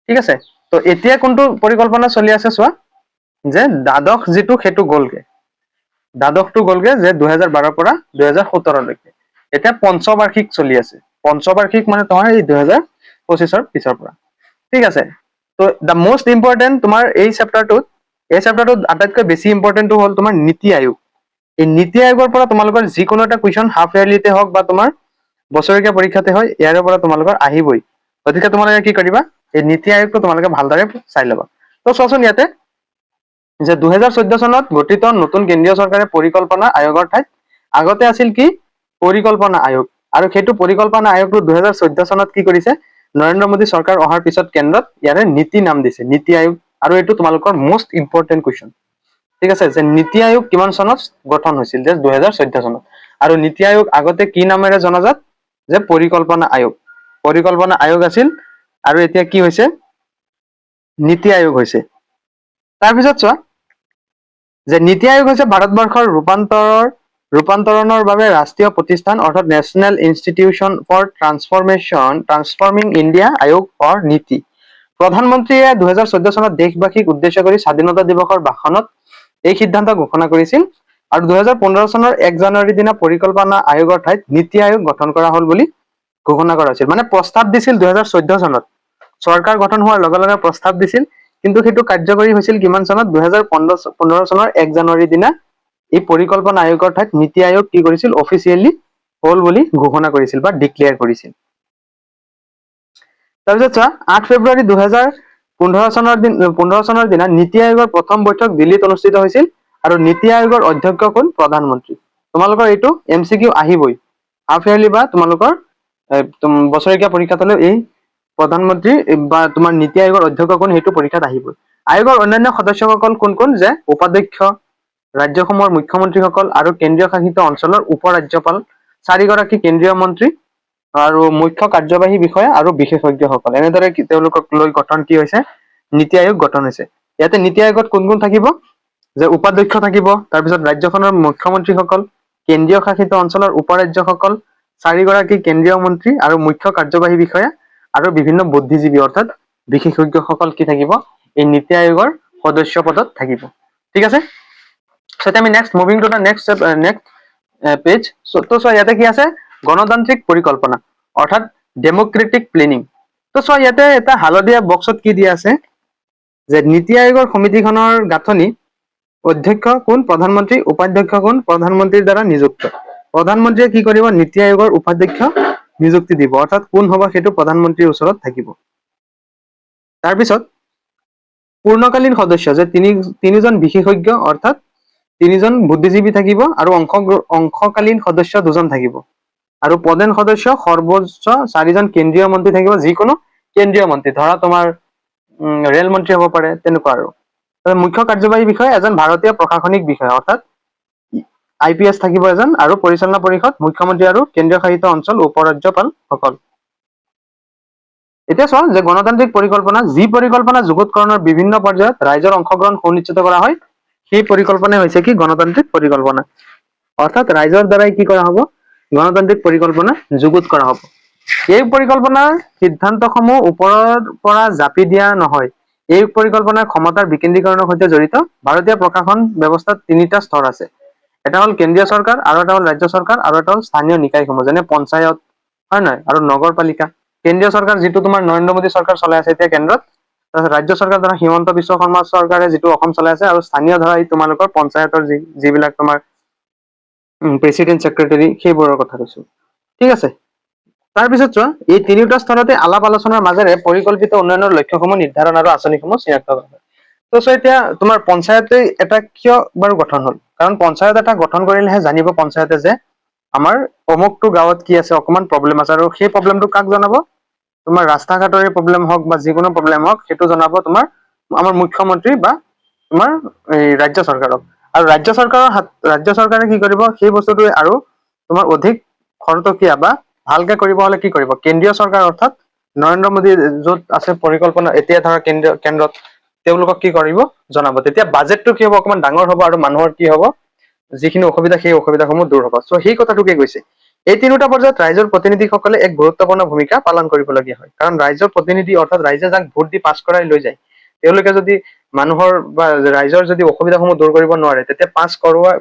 ঠিক আছে, তো এতিয়া কোনটো পৰিকল্পনা চলি আছে চোৱা যে দ্বাদশ যিটো সেইটো গ'লগে, দ্বাদশটো গ'লগে যে 2012 পৰা 2017লৈকে। এতিয়া পঞ্চবাৰ্ষিক চলি আছে, পঞ্চবাৰ্ষিক মানে তোমাৰ এই 2025ৰ পিছৰ পৰা। ঠিক আছে, তো দ্য মোষ্ট ইম্পৰ্টেণ্ট তোমাৰ এই চেপ্টাৰটোত আটাইতকৈ বেছি ইম্পৰ্টেণ্টটো হ'ল তোমাৰ নীতি আয়োগ। এই নীতি আয়োগৰ পৰা তোমালোকৰ যিকোনো এটা কুৱেশ্যন হাফ ইয়াৰলিতে হওক বা তোমাৰ বছৰেকীয়া পৰীক্ষাতে হয় ইয়াৰে পৰা তোমালোকৰ আহিবই। গতিকে তোমালোকে কি কৰিবা এই নীতি আয়োগটো তোমালোকে ভালদৰে চাই ল'বা। তো চোৱাচোন ইয়াতে যে 2014 চনত গঠিত নতুন কেন্দ্ৰীয় চৰকাৰে পৰিকল্পনা আয়োগৰ ঠাইত আগতে আছিল কি পৰিকল্পনা আয়োগ, আৰু সেইটো পৰিকল্পনা আয়োগটো 2014 চনত কি কৰিছে নৰেন্দ্ৰ মোদী চৰকাৰ অহাৰ পিছত কেন্দ্ৰত ইয়াৰে নীতি নাম দিছে নীতি আয়োগ। আৰু এইটো তোমালোকৰ মোষ্ট ইম্পৰ্টেণ্ট কুৱেশ্যন। ঠিক আছে, যে নীতি আয়োগ কিমান চনত গঠন হৈছিল যে 2014 চনত, আৰু নীতি আয়োগ আগতে কি নামেৰে জনাজাত যে পৰিকল্পনা আয়োগ, পৰিকল্পনা আয়োগ আছিল আৰু এতিয়া কি হৈছে নীতি আয়োগ হৈছে। তাৰপিছত চোৱা যে নীতি আয়োগ হৈছে ভাৰতবৰ্ষৰ ৰূপান্তৰণৰ বাবে ৰাষ্ট্ৰীয় প্ৰতিষ্ঠান অৰ্থাৎ national institution for transforming India Aayog for NITI. প্ৰধানমন্ত্ৰীয়ে 2014 চনত দেশবাসীক উদ্দেশ্য কৰি স্বাধীনতা দিৱসৰ ভাষণত এই সিদ্ধান্ত ঘোষণা কৰিছিল, আৰু 2015 চনৰ 1 জানুৱাৰীৰ দিনা পৰিকল্পনা আয়োগৰ ঠাইত নীতি আয়োগ গঠন কৰা হ'ল বুলি ঘোষণা কৰা হৈছিল। মানে প্ৰস্তাৱ দিছিল 2014 চনত, চৰকাৰ গঠন হোৱাৰ লগে লগে প্ৰস্তাৱ দিছিল, কিন্তু সেইটো কাৰ্যকৰী হৈছিল কিমান চনত 2015 চনৰ 1 জানুৱাৰীৰ দিনা এই পৰিকল্পনা আয়োগৰ ঠাইত নীতি আয়োগ কি কৰিছিল অফিচিয়েলি হ'ল বুলি ঘোষণা কৰিছিল বা ডিক্লেয়াৰ কৰিছিল। তাৰপিছত চোৱা 8 ফেব্ৰুৱাৰী 2015 চনৰ দিনা নীতি আয়োগৰ প্ৰথম বৈঠক দিল্লীত অনুষ্ঠিত হৈছিল, আৰু নীতি আয়োগৰ অধ্যক্ষ কোন প্ৰধানমন্ত্ৰী। তোমালোকৰ এইটো MCQ আহিবই হাফ ইয়াৰলি বা তোমালোকৰ বছৰেকীয়া পৰীক্ষাত হ'লেও এই প্ৰধানমন্ত্ৰী বা তোমাৰ নীতি আয়োগৰ অধ্যক্ষ কোন সেইটো পৰীক্ষাত আহিবই। আয়োগৰ অন্যান্য সদস্যসকল কোন কোন যে উপাধ্যক্ষ, ৰাজ্যসমূহৰ মুখ্যমন্ত্ৰীসকল আৰু কেন্দ্ৰীয় শাসিত অঞ্চলৰ উপ ৰাজ্যপাল, 4গৰাকী কেন্দ্ৰীয় মন্ত্ৰী আৰু মুখ্য কাৰ্যবাহী বিষয়া আৰু বিশেষজ্ঞসকল, এনেদৰে তেওঁলোকক লৈ গঠন কি হৈছে নীতি আয়োগ গঠন হৈছে। ইয়াতে নীতি আয়োগত কোন কোন থাকিব যে উপাধ্যক্ষ থাকিব, তাৰপিছত ৰাজ্যখনৰ মুখ্যমন্ত্ৰীসকল, কেন্দ্ৰীয় শাসিত অঞ্চলৰ উপৰাজ্যসকল, 4গৰাকী কেন্দ্ৰীয় মন্ত্ৰী আৰু মুখ্য কাৰ্যবাহী বিষয়া আৰু বিভিন্ন বুদ্ধিজীৱী অৰ্থাৎ বিশেষজ্ঞসকল কি থাকিব এই নীতি আয়োগৰ সদস্য পদত থাকিব। ঠিক আছে, আমি next moving to the next page. তো চোৱা ইয়াতে কি আছে গণতান্ত্ৰিক পৰিকল্পনা অৰ্থাৎ ডেমক্ৰেটিক প্লেনিং। তো চোৱা ইয়াতে এটা হালধীয়া বক্সত কি দিয়া আছে যে নীতি আয়োগৰ সমিতিখনৰ গাঁথনি অধ্যক্ষ কোন প্ৰধানমন্ত্ৰী, উপাধ্যক্ষ কোন প্ৰধানমন্ত্ৰীৰ দ্বাৰা নিযুক্ত। প্ৰধানমন্ত্ৰীয়ে কি কৰিব নীতি আয়োগৰ উপাধ্যক্ষ নিযুক্তি দিব, অৰ্থাৎ কোন হ'ব সেইটো প্ৰধানমন্ত্ৰীৰ ওচৰত থাকিব। তাৰপিছত পূৰ্ণকালীন সদস্য যে তিনিজন বিশেষজ্ঞ অৰ্থাৎ 3জন বুদ্ধিজীৱী থাকিব, আৰু অংশকালীন সদস্য 2জন থাকিব, আৰু প্ৰধান সদস্য সৰ্বোচ্চ 4জন কেন্দ্ৰীয় মন্ত্ৰী থাকিব, যিকোনো কেন্দ্ৰীয় মন্ত্ৰী, ধৰা তোমাৰ ৰেল মন্ত্ৰী হ'ব পাৰে তেনেকুৱা। আৰু মুখ্য কাৰ্যবাহী বিষয়া এজন ভাৰতীয় প্ৰশাসনিক বিষয়া অৰ্থাৎ IPS থাকিব এজন, আৰু পৰিচালনা পৰিষদ মুখ্যমন্ত্ৰী আৰু কেন্দ্ৰীয় শাসিত অঞ্চল উপৰাজ্যপালসকল। এতিয়া চোৱা যে গণতান্ত্ৰিক পৰিকল্পনা, যি পৰিকল্পনা যুগুতকৰণৰ বিভিন্ন পৰ্যায়ত ৰাইজৰ অংশগ্ৰহণ সুনিশ্চিত কৰা হয়, সেই পৰিকল্পনাই হৈছে কি গণতান্ত্ৰিক পৰিকল্পনা। অৰ্থাৎ ৰাইজৰ দ্বাৰাই কি কৰা হ'ব, গণতান্ত্ৰিক পৰিকল্পনা যুগুত কৰা হ'ব। এই পৰিকল্পনাৰ সিদ্ধান্তসমূহ ওপৰৰ পৰা জাপি দিয়া নহয়। এই পৰিকল্পনাৰ ক্ষমতাৰ বিকেন্দ্ৰীকৰণৰ সৈতে জড়িত। ভাৰতীয় প্ৰশাসন ব্যৱস্থাত তিনিটা স্তৰ আছে। এটা হ'ল কেন্দ্ৰীয় চৰকাৰ, আৰু এটা হ'ল ৰাজ্য চৰকাৰ, আৰু এটা হ'ল স্থানীয় নিকায়সমূহ, যেনে পঞ্চায়ত, হয় নহয়, আৰু নগৰপালিকা। কেন্দ্ৰীয় চৰকাৰ যিটো তোমাৰ নৰেন্দ্ৰ মোদী চৰকাৰ চলাই আছে এতিয়া কেন্দ্ৰত, তাৰপিছত ৰাজ্য চৰকাৰ ধৰা হিমন্ত বিশ্ব শৰ্মা চৰকাৰে যিটো অসম চলাই আছে, আৰু স্থানীয় ধৰা এই তোমালোকৰ পঞ্চায়তৰ যিবিলাক তোমাৰ প্ৰেচিডেণ্ট ছেক্ৰেটাৰী, সেইবোৰৰ কথা কৈছো। ঠিক আছে। তাৰপিছত চোৱা, এই তিনিওটা স্তৰতে আলাপ আলোচনাৰ মাজেৰে পৰিকল্পিত উন্নয়নৰ লক্ষ্যসমূহ নিৰ্ধাৰণ আৰু আঁচনিসমূহ চিনাক্ত কৰা হয়। ত' এতিয়া তোমাৰ পঞ্চায়তে এটা কিয় বাৰু গঠন হ'ল? কাৰণ পঞ্চায়ত এটা গঠন কৰিলেহে জানিব পঞ্চায়তে যে আমাৰ অমুকটো গাঁৱত কি আছে, অকমান প্ৰব্লেম আছে, আৰু সেই প্ৰব্লেমটো কাক জনাব? তোমাৰ ৰাস্তা ঘাটৰে প্ৰব্লেম হওক বা যিকোনো প্ৰব্লেম হওক, সেইটো জনাব তোমাৰ আমাৰ মুখ্যমন্ত্ৰী বা তোমাৰ এই ৰাজ্য চৰকাৰক। আৰু ৰাজ্য চৰকাৰে কি কৰিব, সেই বস্তুটো আৰু তোমাৰ অধিক খৰতকীয়া বা ভালকে কৰিব হলে কি কৰিব? কেন্দ্ৰীয় চৰকাৰ অৰ্থাৎ নৰেন্দ্ৰ মোদী য'ত আছে পৰিকল্পনা, এতিয়া ধৰা কেন্দ্ৰত তেওঁলোকক কি কৰিব জনাব। তেতিয়া বাজেটটো কি হ'ব, অকমান ডাঙৰ হ'ব, আৰু মানুহৰ কি হ'ব, যিখিনি অসুবিধা সেই অসুবিধাসমূহ দূৰ হ'ব। চ' সেই কথাটোকে কৈছে। এই তিনিওটা পৰ্যায়ত ৰাইজৰ প্ৰতিনিধিসকলে এক গুৰুত্বপূৰ্ণ ভূমিকা পালন কৰিবলগীয়া হয়। কাৰণ ৰাইজৰ প্ৰতিনিধি অৰ্থাৎ ৰাইজে যাক ভোট দি পাছ কৰাই লৈ যায়, তেওঁলোকে যদি মানুহৰ বা ৰাইজৰ যদি অসুবিধাসমূহ দূৰ কৰিব নোৱাৰে, তেতিয়া পাছ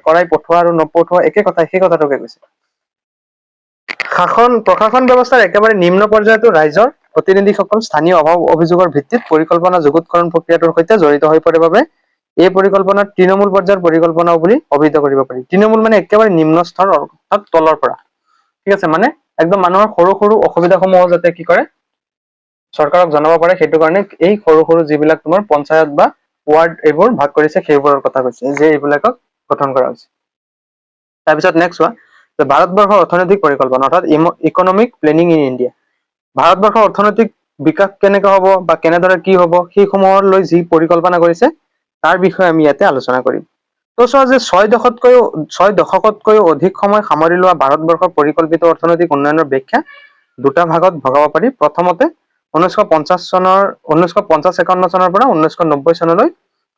কৰাই পঠোৱা আৰু নপঠোৱা একে কথা, সেই কথাটোকে কৈছে। প্ৰশাসন ব্যৱস্থাৰ একেবাৰে নিম্ন পৰ্যায়তো ৰাইজৰ প্ৰতিনিধিসকল স্থানীয় অভাৱ অভিযোগৰ ভিত্তিত পৰিকল্পনা যুগুতকৰণ প্ৰক্ৰিয়াটোৰ সৈতে জড়িত হৈ পৰে বাবে এই পৰিকল্পনাৰ তৃণমূল পৰ্যায়ৰ পৰিকল্পনাও বুলি অভিহিত কৰিব পাৰি। তৃণমূল মানে একেবাৰে নিম্ন স্তৰ, অৰ্থাৎ তলৰ পৰা। ঠিক আছে, মানে একদম মানুহৰ সৰু সৰু অসুবিধাসমূহ যাতে কি কৰে, চৰকাৰক জনাব পাৰে, সেইটো কাৰণে এই সৰু সৰু যিবিলাক তোমাৰ পঞ্চায়ত বা ৱাৰ্ড এইবোৰ ভাগ কৰিছে, সেইবোৰৰ কথা কৈছে যে এইবিলাকক গঠন কৰা হৈছে। তাৰপিছত নেক্সট চোৱা, ভাৰতবৰ্ষৰ অৰ্থনৈতিক পৰিকল্পনা অৰ্থাৎ ইকনমিক প্লেনিং ইন ইণ্ডিয়া। ভাৰতবৰ্ষৰ অৰ্থনৈতিক বিকাশ কেনেকৈ হ'ব বা কেনেদৰে কি হ'ব, সেইসমূহলৈ যি পৰিকল্পনা কৰিছে তাৰ বিষয়ে আমি ইয়াতে আলোচনা কৰিম। ত' চোৱা যে 6 দশকতকৈও অধিক সময় সামৰি লোৱা ভাৰতবৰ্ষৰ পৰিকল্পিত অৰ্থনৈতিক উন্নয়নৰ ব্যাখ্যা দুটা ভাগত ভগাব পাৰি। প্ৰথমতে 1950-51 চনৰ পৰা 1990 চনলৈ,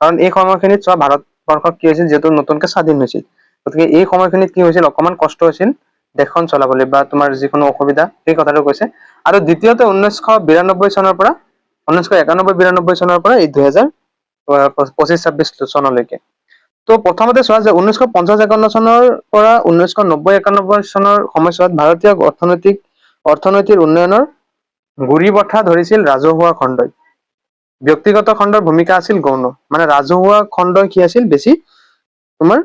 কাৰণ এই সময়খিনিত চোৱা ভাৰতবৰ্ষত কি হৈছিল, যিহেতু নতুনকে স্বাধীন হৈছিল, গতিকে এই সময়খিনিত কি হৈছিল, অকমান কষ্ট হৈছিল দেশখন চলাবলৈ বা তোমাৰ যিকোনো অসুবিধা, সেই কথাটো কৈছে। আৰু দ্বিতীয়তে 1992 চনৰ পৰা 1991-92 চনৰ পৰা এই 2025-26 চনলৈকে। ত' প্ৰথমতে চোৱা যে 1950-51 চনৰ পৰা 1990-91 চনৰ সময়ছোৱাত ভাৰতীয় অৰ্থনীতিৰ উন্নয়নৰ গুৰি বঠা ধৰিছিল ৰাজহুৱা খণ্ডই। ব্যক্তিগত খণ্ডৰ ভূমিকা আছিল গৌণ। মানে ৰাজহুৱা খণ্ডই কি আছিল, বেছি তোমাৰ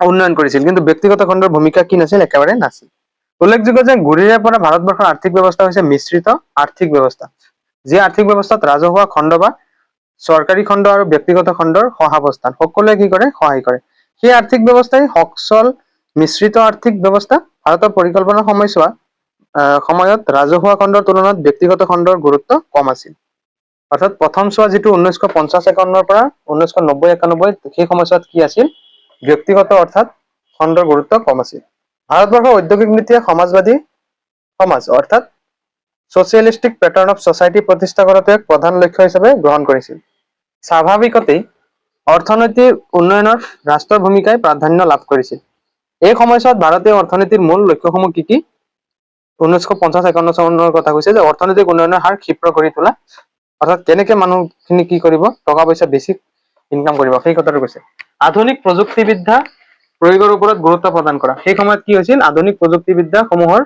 উন্নয়ন কৰিছিল, কিন্তু ব্যক্তিগত খণ্ডৰ ভূমিকা কি নাছিল, একেবাৰে নাছিল। উল্লেখযোগ্য যে গুৰিৰে পৰা ভাৰতবৰ্ষৰ আৰ্থিক ব্যৱস্থা হৈছে মিশ্ৰিত আৰ্থিক ব্যৱস্থা, যি আৰ্থিক ব্যৱস্থাত ৰাজহুৱা খণ্ড বা চৰকাৰী খণ্ড আৰু ব্যক্তিগত খণ্ডৰ সহাৱস্থান সকলোৱে কি কৰে, সহায় কৰে। সেই আৰ্থিক ব্যৱস্থাই সচল মিশ্ৰিত আৰ্থিক ব্যৱস্থা। ভাৰতৰ পৰিকল্পনাৰ সময়ত ৰাজহুৱা খণ্ডৰ তুলনাত ব্যক্তিগত খণ্ডৰ গুৰুত্ব কম আছিল। অৰ্থাৎ প্ৰথম চোৱা যিটো 1950-51 পৰা 1990-91 সেই সময়ছোৱাত কি আছিল, ব্যক্তিগত অৰ্থাৎ খণ্ডৰ গুৰুত্ব কম আছিল। ভাৰতবৰ্ষৰ ঔদ্যোগিক নীতিয়ে সমাজবাদী সমাজ অৰ্থাৎ ছচিয়েলিষ্টিক পেটাৰ্ণ অফ ছচাইটি প্ৰতিষ্ঠা কৰাটো এক প্ৰধান লক্ষ্য হিচাপে গ্ৰহণ কৰিছিল। স্বাভাৱিকতেই অৰ্থনৈতিক উন্নয়নত ৰাষ্ট্ৰৰ ভূমিকাই প্ৰাধান্য লাভ কৰিছিল। এই সময়ছোৱাত ভাৰতীয় অৰ্থনীতিৰ মূল লক্ষ্যসমূহ কি কি? 1950-51 চনৰ কথা কৈছে যে অৰ্থনৈতিক উন্নয়নৰ হাৰ ক্ষীপ্ৰ কৰি তোলা, অৰ্থাৎ কেনেকে মানুহখিনি কি কৰিব, টকা পইচা বেছি ইনকাম কৰিব, সেই কথাটো কৈছে। আধুনিক প্ৰযুক্তিবিদ্যা প্ৰয়োগৰ ওপৰত গুৰুত্ব প্ৰদান কৰা। সেই সময়ত কি হৈছিল, আধুনিক প্ৰযুক্তিবিদ্যা সমূহৰ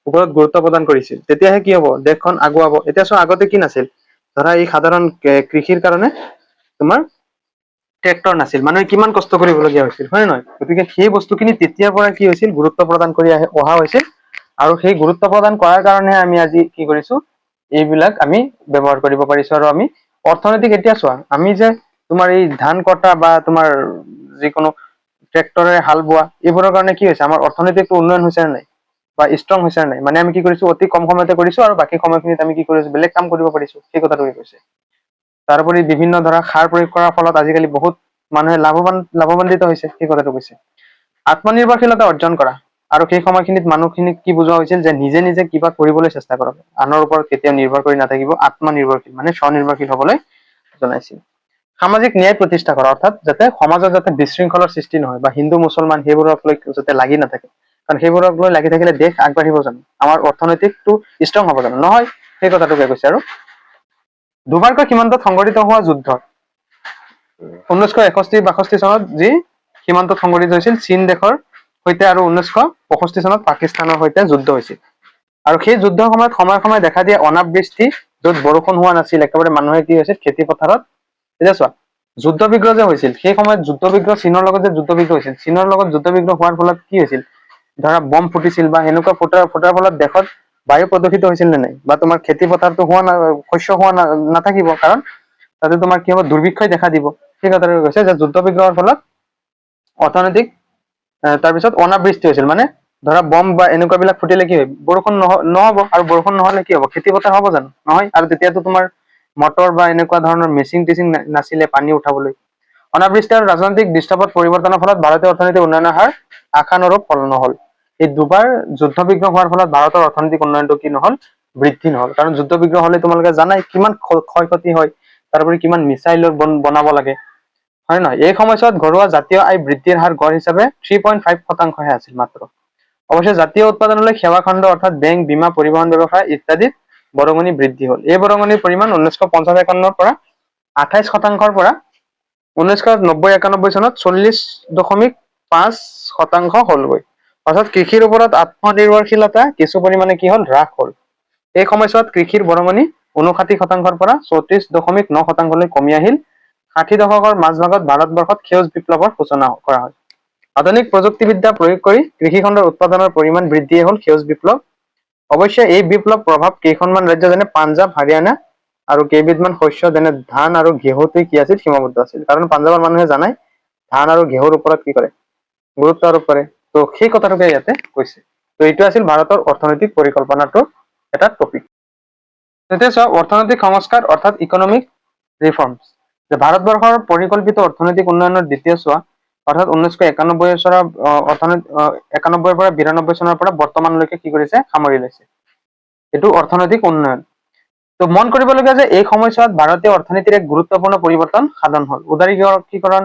ওপৰত গুৰুত্ব প্ৰদান কৰিছিল। তেতিয়াহে কি হ'ব, দেশখন আগুৱাব। এতিয়া চোৱা আগতে কি নাছিল, ধৰা এই সাধাৰণ কৃষিৰ কাৰণে তোমাৰ ট্ৰেক্টৰ নাছিল, মানুহে কিমান কষ্ট কৰিবলগীয়া হৈছিল, হয় নে নহয়? গতিকে সেই বস্তুখিনি তেতিয়াৰ পৰা কি হৈছিল, গুৰুত্ব প্ৰদান কৰি অহা হৈছিল। আৰু সেই গুৰুত্ব প্ৰদান কৰাৰ কাৰণে আমি আজি কি কৰিছো, এইবিলাক আমি ব্যৱহাৰ কৰিব পাৰিছো। আৰু আমি অৰ্থনৈতিক, এতিয়া চোৱা আমি যে তোমাৰ এই ধান কটা বা তোমাৰ যিকোনো ট্ৰেক্টৰে হাল বোৱা, এইবোৰৰ কাৰণে কি হৈছে, আমাৰ অৰ্থনৈতিক উন্নয়ন হৈছে নে নাই, বা ষ্ট্ৰং হৈছে নে নাই? মানে আমি কি কৰিছো, অতি কম সময়তে কৰিছো, আৰু বাকী সময়খিনিত আমি কি কৰিছো, বেলেগ কাম কৰিব পাৰিছো, সেই কথাটোকে কৈছে। তাৰোপৰি বিভিন্ন ধৰা সাৰ প্ৰয়োগ কৰাৰ ফলত আজিকালি বহুত মানুহে লাভৱান্বিত হৈছে, সেই কথাটো কৈছে। আত্মনিৰ্ভৰশীলতা অৰ্জন কৰা। আৰু সেই সময়খিনিত মানুহখিনিক কি বুজোৱা হৈছিল যে নিজে নিজে কিবা কৰিবলৈ চেষ্টা কৰক, আনৰ ওপৰত কেতিয়াও নিৰ্ভৰ কৰি নাথাকিব, আত্মনিৰ্ভৰশীল মানে স্বনিৰ্ভৰশীল হবলৈ জনাইছিল। সামাজিক ন্যায় প্ৰতিষ্ঠা কৰা, অৰ্থাৎ যাতে সমাজত যাতে বিশৃংখলৰ সৃষ্টি নহয় বা হিন্দু মুছলমান সেইবোৰক লৈ যাতে লাগি নাথাকে, কাৰণ সেইবোৰক লৈ লাগি থাকিলে দেশ আগবাঢ়িব জানো, আমাৰ অৰ্থনৈতিকটো ষ্ট্ৰং হ'ব জানো, নহয়, সেই কথাটোকে কৈছে। আৰু দুবাৰকৈ সীমান্তত সংঘটিত হোৱা যুদ্ধ, 1961-62 চনত যি সীমান্তত সংঘটিত হৈছিল চীন দেশৰ সৈতে, আৰু 1965 চনত পাকিস্তানৰ সৈতে যুদ্ধ হৈছিল। আৰু সেই যুদ্ধৰ সময়ত সময়ে সময়ে দেখা দিয়া অনাবৃষ্টি, য'ত বৰষুণ হোৱা নাছিল, একেবাৰে মানুহে কি হৈছিল খেতি পথাৰত, এতিয়া চোৱা যুদ্ধ বিগ্ৰহ যে হৈছিল সেই সময়ত যুদ্ধ বিগ্ৰহ চীনৰ লগত যে যুদ্ধ বিগ্ৰহ হৈছিল, চীনৰ লগত যুদ্ধ বিগ্ৰহ হোৱাৰ ফলত কি হৈছিল, ধৰা বম ফুটিছিল বা সেনেকুৱা ফুটাৰ ফলত দেশত বায়ু প্ৰদূষিত হৈছিল নে নাই, বা তোমাৰ খেতি পথাৰতো হোৱা শস্য হোৱা নাথাকিব, কাৰণ তাতে তোমাৰ কি হ'ব, দুৰ্ভিক্ষই দেখা দিব। সেই কথাটো কৈছে যে যুদ্ধ বিগ্ৰহৰ ফলত অৰ্থনৈতিক, তাৰপিছত অনাবৃষ্টি হৈছিল, মানে ধৰা বম বা এনেকুৱা বিলাক ফুটিলে কি হয়, বৰষুণ নহ'ব, আৰু বৰষুণ নহ'লে কি হ'ব, খেতি পথাৰ হ'ব জানো, নহয়। আৰু তেতিয়াতো তোমাৰ মটৰ বা এনেকুৱা ধৰণৰ মেচিন টেচিন নাছিলে পানী উঠাবলৈ। অনাবৃষ্টি আৰু ৰাজনৈতিক দৃশ্যপট পৰিৱৰ্তনৰ ফলত ভাৰতীয় অৰ্থনৈতিক উন্নয়নৰ হাৰ আশানুৰূপ ফল নহল। এই দুবাৰ যুদ্ধ বিগ্ৰহ হোৱাৰ ফলত ভাৰতৰ অৰ্থনৈতিক উন্নয়নটো কি নহল, বৃদ্ধি নহল। কাৰণ যুদ্ধ বিগ্ৰহ হলে তোমালোকে জানাই কিমান ক্ষয় ক্ষতি হয়, তাৰোপৰি কিমান মিছাইল বনাব লাগে, হয় নহয়। এই সময়ছোৱাত ঘৰুৱা জাতীয় আয় বৃদ্ধিৰ হাৰ গড় হিচাপে 3.5% আছিল মাত্ৰ। অৱশ্যে জাতীয় উৎপাদনলৈ সেৱা খণ্ড অৰ্থাৎ বেংক, বীমা, পৰিবহন ব্যৱসায় ইত্যাদিত বৰঙণি বৃদ্ধি হ'ল। এই বৰঙণিৰ পৰিমাণ 1950-51 পৰা 28% পৰা 1990-91 চনত 40.5% হ'লগৈ। অৰ্থাৎ কৃষিৰ ওপৰত আত্মনিৰ্ভৰশীলতা কিছু পৰিমাণে কি হ'ল, হ্ৰাস হ'ল। এই সময়ছোৱাত কৃষিৰ বৰঙণি 59% পৰা 34.9% কমি আহিল। 60 দশকৰ মাজভাগত ভাৰতবৰ্ষত সেউজ বিপ্লৱৰ সূচনা কৰা হয়। আধুনিক প্ৰযুক্তিবিদ্যা প্ৰয়োগ কৰি কৃষিখণ্ডৰ উৎপাদনৰ পৰিমাণ বৃদ্ধিয়ে হ'ল সেউজ বিপ্লৱ। অৱশ্যে এই বিপ্লৱ প্ৰভাৱ কেইখনমান ৰাজ্য যেনে পাঞ্জাৱ, হাৰিয়ানা আৰু কেইবিধমান শস্য যেনে ধান আৰু ঘেঁহুতে কি আছিল, সীমাবদ্ধ আছিল। কাৰণ পাঞ্জাৱৰ মানুহে জানাই ধান আৰু ঘেঁহুৰ ওপৰত কি কৰে, গুৰুত্ব আৰোপ কৰে। তো সেই কথাটোকে ইয়াতে কৈছে। তো এইটো আছিল ভাৰতৰ অৰ্থনৈতিক পৰিকল্পনাটোৰ এটা টপিক। তেতিয়া চোৱা অৰ্থনৈতিক সংস্কাৰ অৰ্থাৎ ইকনমিক ৰিফৰ্মছ, যে ভাৰতবৰ্ষৰ পৰিকল্পিত অৰ্থনৈতিক উন্নয়নৰ দ্বিতীয় চোৱা, অৰ্থাৎ 1991 চনৰ 91 পৰা 92 চনৰ পৰা বৰ্তমানলৈকে কি কৰিছে, সামৰি লৈছে। এইটো অৰ্থনৈতিক উন্নয়ন। তো মন কৰিবলগীয়া যে এই সময়ছোৱাত ভাৰতীয় অৰ্থনীতিৰ এক গুৰুত্বপূৰ্ণ পৰিৱৰ্তন সাধন হ'ল। উদাৰীকৰণ,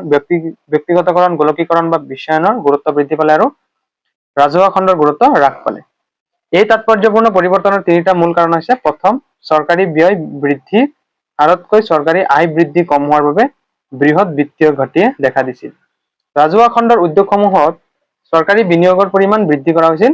ব্যক্তিগতকৰণ, গোলকীকৰণ বা বিশ্বায়নৰ গুৰুত্ব বৃদ্ধি পালে, আৰু ৰাজহুৱা খণ্ডৰ গুৰুত্ব হ্ৰাস পালে। এই তাৎপৰ্যপূৰ্ণ পৰিৱৰ্তনৰ তিনিটা মূল কাৰণ হৈছে, প্ৰথম, চৰকাৰী ব্যয় বৃদ্ধি হাৰতকৈ চৰকাৰী আয় বৃদ্ধি কম হোৱাৰ বাবে বৃহৎ বিত্তীয় ঘাটিয়ে দেখা দিছিল। ৰাজহুৱা খণ্ডৰ উদ্যোগসমূহত চৰকাৰী বিনিয়োগৰ পৰিমাণ বৃদ্ধি কৰা হৈছিল,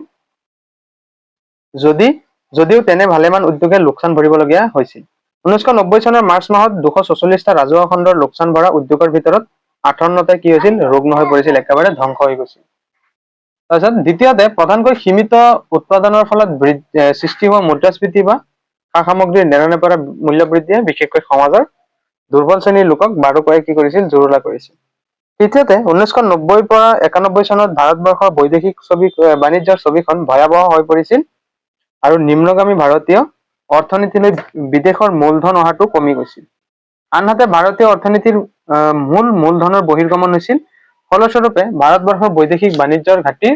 যদিও তেনে ভালেমান উদ্যোগে লোকচান ভৰিবলগীয়া হৈছিল। 1990 চনৰ মাৰ্চ মাহত 244টা ৰাজহুৱা খণ্ডৰ লোকচান ভৰা উদ্যোগৰ ভিতৰত 58টাই কি হৈছিল, ৰুগ্ন হৈ পৰিছিল, একেবাৰে ধ্বংস হৈ গৈছিল। তাৰপিছত দ্বিতীয়তে, প্ৰধানকৈ সীমিত উৎপাদনৰ ফলত সৃষ্টি হোৱা মুদ্ৰাস্ফীতি বা সা সামগ্ৰীৰ নেৰানেপেৰা মূল্য বৃদ্ধিয়ে বিশেষকৈ সমাজৰ দুৰ্বল শ্ৰেণীৰ লোকক বাৰুকৈয়ে কি কৰিছিল, জুৰুলা কৰিছিল। তৃতীয়তে, 1990 পৰা 91 চনত ভাৰতবৰ্ষৰ বৈদেশিক বাণিজ্যৰ ছবিখন ভয়াৱহ হৈ পৰিছিল, আৰু নিম্নগামী ভাৰতীয় অৰ্থনীতিলৈ বিদেশৰ মূলধন অহাটো কমি গৈছিল। আনহাতে ভাৰতীয় অৰ্থনীতিৰ মূলধনৰ বহিৰ্গমন হৈছিল। ফলস্বৰূপে ভাৰতবৰ্ষৰ বৈদেশিক বাণিজ্যৰ ঘাটিৰ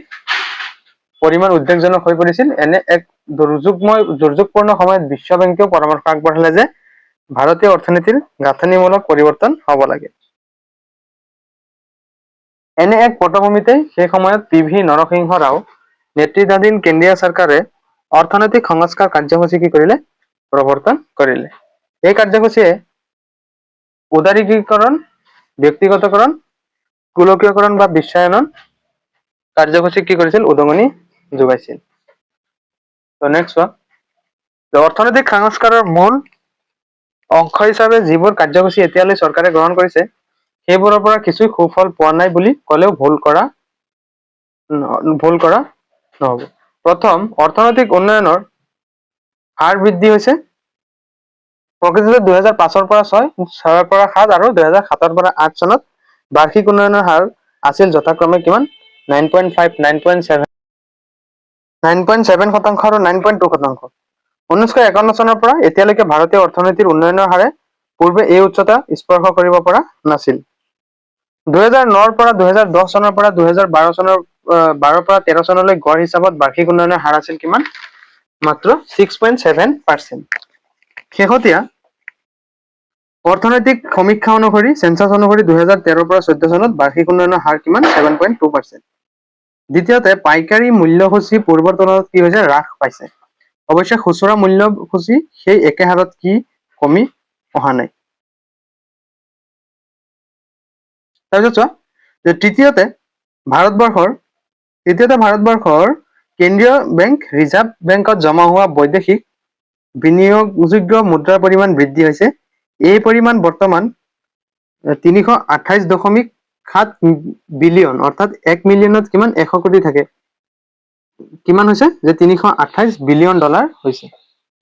পৰিমাণ উদ্বেগজনক হৈ পৰিছিল। এনে এক দুৰ্যোগপূৰ্ণ সময়ত বিশ্ব বেংকেও পৰামৰ্শ আগবঢ়ালে যে ভাৰতীয় অৰ্থনীতিৰ গাঁথনিমূলক পৰিৱৰ্তন হ'ব লাগে। এনে এক পটভূমিতে সেই সময়ত PV নৰসিংহ ৰাও নেতৃত্বাধীন কেন্দ্ৰীয় চৰকাৰে অৰ্থনৈতিক সংস্কাৰ কাৰ্যসূচী কি কৰিলে, প্ৰৱৰ্তন কৰিলে। এই কাৰ্যসূচীয়ে উদাৰীকৰণ, ব্যক্তিগতকৰণ, গোলকীয়কৰণ বা বিশ্বায়নৰ কাৰ্যসূচী কি কৰিছিল, উদগনি যোগাইছিল। তো নেক্সট চোৱা, অৰ্থনৈতিক সংস্কাৰৰ মূল অংশ হিচাপে যিবোৰ কাৰ্যসূচী এতিয়ালৈ চৰকাৰে গ্ৰহণ কৰিছে, সেইবোৰৰ পৰা কিছু সুফল পোৱা নাই বুলি ক'লেও ভুল কৰা নহ'ব। প্ৰথম, অৰ্থনৈতিক উন্নয়নৰ হাৰ বৃদ্ধি হৈছে। প্ৰকৃততে 2005 পৰা 6 পৰা 7 আৰু 2007 পৰা 8 চনত বাৰ্ষিক উন্নয়নৰ হাৰ আছিল যথাক্ৰমে কিমান, 9.5, 9.7 আৰু 9.2%। 1951 চনৰ পৰা এতিয়ালৈকে ভাৰতীয় অৰ্থনীতিৰ উন্নয়নৰ হাৰে পূৰ্বে এই উচ্চতা স্পৰ্শ কৰিব পৰা নাছিল। 2009 পৰা 2010 চনৰ পৰা 2012 চনৰ 2012 পৰা 13 চনলৈ গড় হিচাপত বাৰ্ষিক উন্নয়নৰ হাৰ আছিল কিমান মাত্ৰ 6.7%। শেহতীয়া অৰ্থনৈতিক সমীক্ষা অনুসৰি সেন্সাস অনুসৰি 2013 পৰা 14 চনত বাৰ্ষিক উন্নয়নৰ হাৰ কিমান 7.2%। দ্বিতীয়তে পাইকাৰী মূল্যসূচী পূৰ্বৰ তুলনাত কি হৈছে হ্ৰাস পাইছে। অৱশ্যে খুচুৰা মূল্যসূচী সেই একে হাৰত কি কমি অহা নাই। তাৰপিছত চোৱা যে তৃতীয়তে ভাৰতবৰ্ষৰ কেন্দ্ৰীয় বেংক ৰিজাৰ্ভ বেংকত জমা হোৱা বৈদেশিক বিনিয়োগযোগ্য মুদ্ৰাৰ পৰিমাণ বৃদ্ধি হৈছে। এই পৰিমাণ বৰ্তমান 328.7 বিলিয়ন অৰ্থাৎ 1 মিলিয়নত কিমান 100 কোটি থাকে কিমান হৈছে যে 328 বিলিয়ন ডলাৰ হৈছে।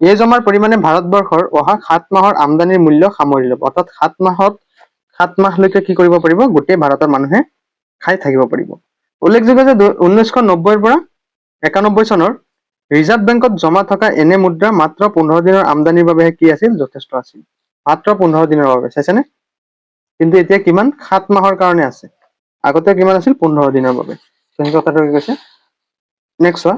এই জমাৰ পৰিমাণে ভাৰতবৰ্ষৰ অহা 7 মাহৰ আমদানিৰ মূল্য সামৰি ল'ব। অৰ্থাৎ 7 মাহলৈকে কি কৰিব পাৰিব গোটেই ভাৰতৰ মানুহে খাই থাকিব পাৰিব। উল্লেখযোগ্য যে 1990 পৰা 91 চনৰ ৰিজাৰ্ভ বেংকত জমা থকা এনে মুদ্ৰা মাত্ৰ 15 দিনৰ আমদানিৰ বাবে কি আছিল যথেষ্ট আছিল। মাত্ৰ 15 দিনৰ বাবে চাইছেনে। কিন্তু এতিয়া কিমান 7 মাহৰ কাৰণে আছে। আগতে কিমান আছিল 15 দিনৰ বাবে। সেই কথাটো কি কৈছে। নেক্সট চোৱা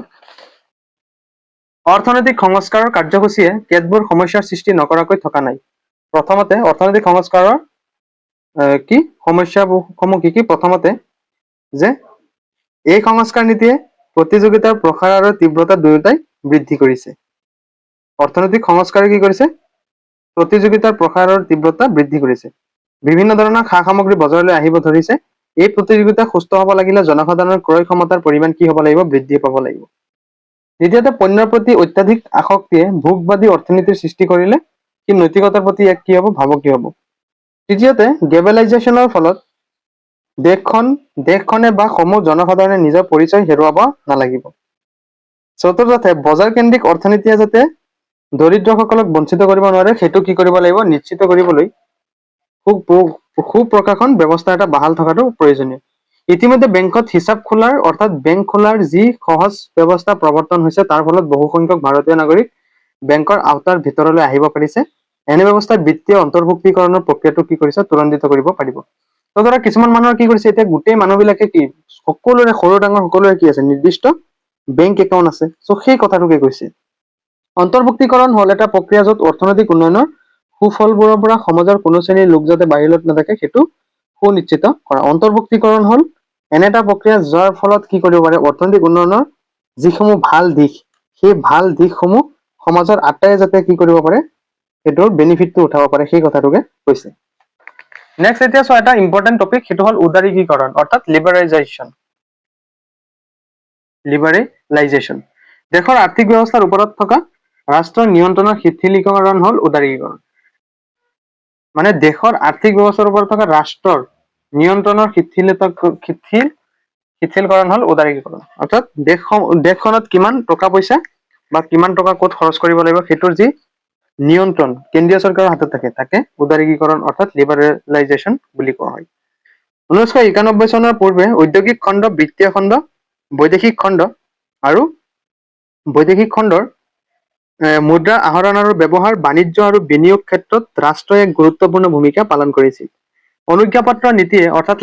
অৰ্থনৈতিক সংস্কাৰৰ কাৰ্যসূচীয়ে কেতবোৰ সমস্যাৰ সৃষ্টি নকৰাকৈ থকা নাই। প্ৰথমতে অৰ্থনৈতিক সংস্কাৰৰ কি সমস্যাসমূহ কি প্ৰথমতে যে এই সংস্কাৰ নীতিয়ে প্ৰতিযোগিতাৰ প্ৰসাৰ আৰু তীব্ৰতা দুয়োটাই বৃদ্ধি কৰিছে। অৰ্থনৈতিক সংস্কাৰে কি কৰিছে প্ৰতিযোগিতাৰ প্ৰসাৰ আৰু তীব্ৰতা বৃদ্ধি কৰিছে। বিভিন্ন ধৰণৰ সা সামগ্ৰী বজাৰলৈ আহিব ধৰিছে। এই প্ৰতিযোগিতা সুস্থ হ'ব লাগিলে জনসাধাৰণৰ ক্ৰয় ক্ষমতাৰ পৰিমাণ কি হ'ব লাগিব বৃদ্ধি পাব লাগিব। দ্বিতীয়তে পণ্যৰ প্ৰতি অত্যাধিক আসক্তিয়ে ভোগবাদী অৰ্থনীতিৰ সৃষ্টি কৰিলে কি নৈতিকতাৰ প্ৰতি এক কি হ'ব ভাবুকি হ'ব। তৃতীয়তে গ্লবেলাইজেশ্যনৰ ফলত দেশখনে বা সমূহ জনসাধাৰণে নিজৰ পৰিচয় হেৰুৱাব নালাগিব। চতুৰ্থতে বজাৰ কেন্দ্ৰিক অৰ্থনীতিয়ে যাতে দৰিদ্ৰসকলক বঞ্চিত কৰিব নোৱাৰে সেইটো কি কৰিব লাগিব নিশ্চিত কৰিবলৈ সুপ্ৰশাসন ব্যৱস্থা এটা বাহাল থকাটো প্ৰয়োজনীয়। ইতিমধ্যে বেংকত হিচাপ খোলাৰ অৰ্থাৎ বেংক খোলাৰ যি সহজ ব্যৱস্থা প্ৰৱৰ্তন হৈছে তাৰ ফলত বহু সংখ্যক ভাৰতীয় নাগৰিক বেংকৰ আওতাৰ ভিতৰলৈ আহিব পাৰিছে। এনে ব্যৱস্থাত বিত্তীয় অন্তৰ্ভুক্তিকৰণৰ প্ৰক্ৰিয়াটো কি কৰিছে ত্বৰান্বিত কৰিব পাৰিব। তো ধৰা কিছুমান মানুহৰ কি কৰিছে এতিয়া গোটেই মানুহবিলাকে কি সকলোৰে সৰু ডাঙৰ সকলোৰে কি আছে নিৰ্দিষ্ট বেংক একাউণ্ট আছে। চ' সেই কথাটোকে কৈছে। অন্তৰ্ভুক্তিকৰণ হ'ল এটা প্ৰক্ৰিয়া য'ত অৰ্থনৈতিক উন্নয়নৰ সুফলবোৰৰ পৰা সমাজৰ কোনো শ্ৰেণীৰ লোক যাতে বাহিৰত নাথাকে সেইটো সুনিশ্চিত কৰা। অন্তৰ্ভুক্তিকৰণ হ'ল এনে এটা প্ৰক্ৰিয়া যাৰ ফলত কি কৰিব পাৰে অৰ্থনৈতিক উন্নয়নৰ যিসমূহ ভাল দিশ সেই ভাল দিশসমূহ সমাজৰ আটাইয়ে যাতে কি কৰিব পাৰে সেইটোৰ বেনিফিটটো উঠাব পাৰে সেই কথাটোকে কৈছে। নেক্সট এতিয়া চোৱা এটা ইম্পৰ্টেণ্ট টপিক সেইটো হ'ল উদাৰীকৰণ অৰ্থাৎ লিবাৰেলাইজেশ্যন। দেশৰ আৰ্থিক ব্যৱস্থাৰ ওপৰত থকা ৰাষ্ট্ৰৰ নিয়ন্ত্ৰণৰ শিথিলীকৰণ হ'ল উদাৰীকৰণ। মানে দেশৰ আৰ্থিক ব্যৱস্থাৰ ওপৰত থকা ৰাষ্ট্ৰৰ নিয়ন্ত্ৰণৰ শিথিলকৰণ হ'ল উদাৰীকৰণ। অৰ্থাৎ দেশখনত কিমান টকা পইচা বা কিমান টকা ক'ত খৰচ কৰিব লাগিব সেইটোৰ যি নিয়ন্ত্ৰণ কেন্দ্ৰীয় চৰকাৰৰ হাতত থাকে তাকে উদাৰীকৰণ অৰ্থাৎ লিবাৰেলাইজেশ্যন বুলি কোৱা হয়। 1991 চনৰ পূৰ্বে ঔদ্যোগিক খণ্ড বিত্তীয় খণ্ড বৈদেশিক খণ্ডৰ মুদ্ৰা আহৰণ আৰু ব্যৱহাৰ বাণিজ্য আৰু বিনিয়োগ ক্ষেত্ৰত ৰাষ্ট্ৰই এক গুৰুত্বপূৰ্ণ ভূমিকা পালন কৰিছিল। অনুজ্ঞাপত্ৰ নীতিয়ে অৰ্থাৎ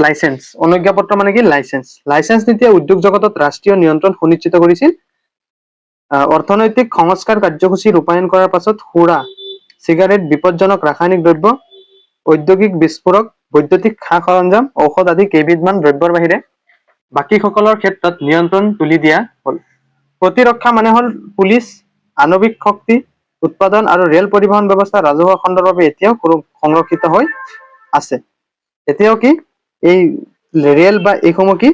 অনুজ্ঞাপত্ৰ মানে কি লাইচেন্স নীতিয়ে উদ্যোগ জগতত ৰাষ্ট্ৰীয় নিয়ন্ত্ৰণ সুনিশ্চিত কৰিছিল। অৰ্থনৈতিক সংস্কাৰ কাৰ্যসূচী ৰূপায়ণ কৰাৰ পাছত সুৰা চিগাৰেট বিপদজনক ৰাসায়নিক দ্ৰব্য ঔদ্যোগিক বিস্ফোৰক বৈদ্যুতিক সা সৰঞ্জাম ঔষধ আদি কেইবিধমান দ্ৰব্যৰ বাহিৰে বাকীসকলৰ ক্ষেত্ৰত নিয়ন্ত্ৰণ তুলি দিয়া হ'ল। প্ৰতিৰক্ষা মানে হ'ল পুলিচ আণৱিক শক্তি উৎপাদন আৰু ৰেল পৰিবহন ব্যৱস্থা ৰাজহুৱা খণ্ডৰ বাবে এতিয়াও সংৰক্ষিত হৈ আছে। এতিয়াও কি এই ৰেল বা এইসমূহ কি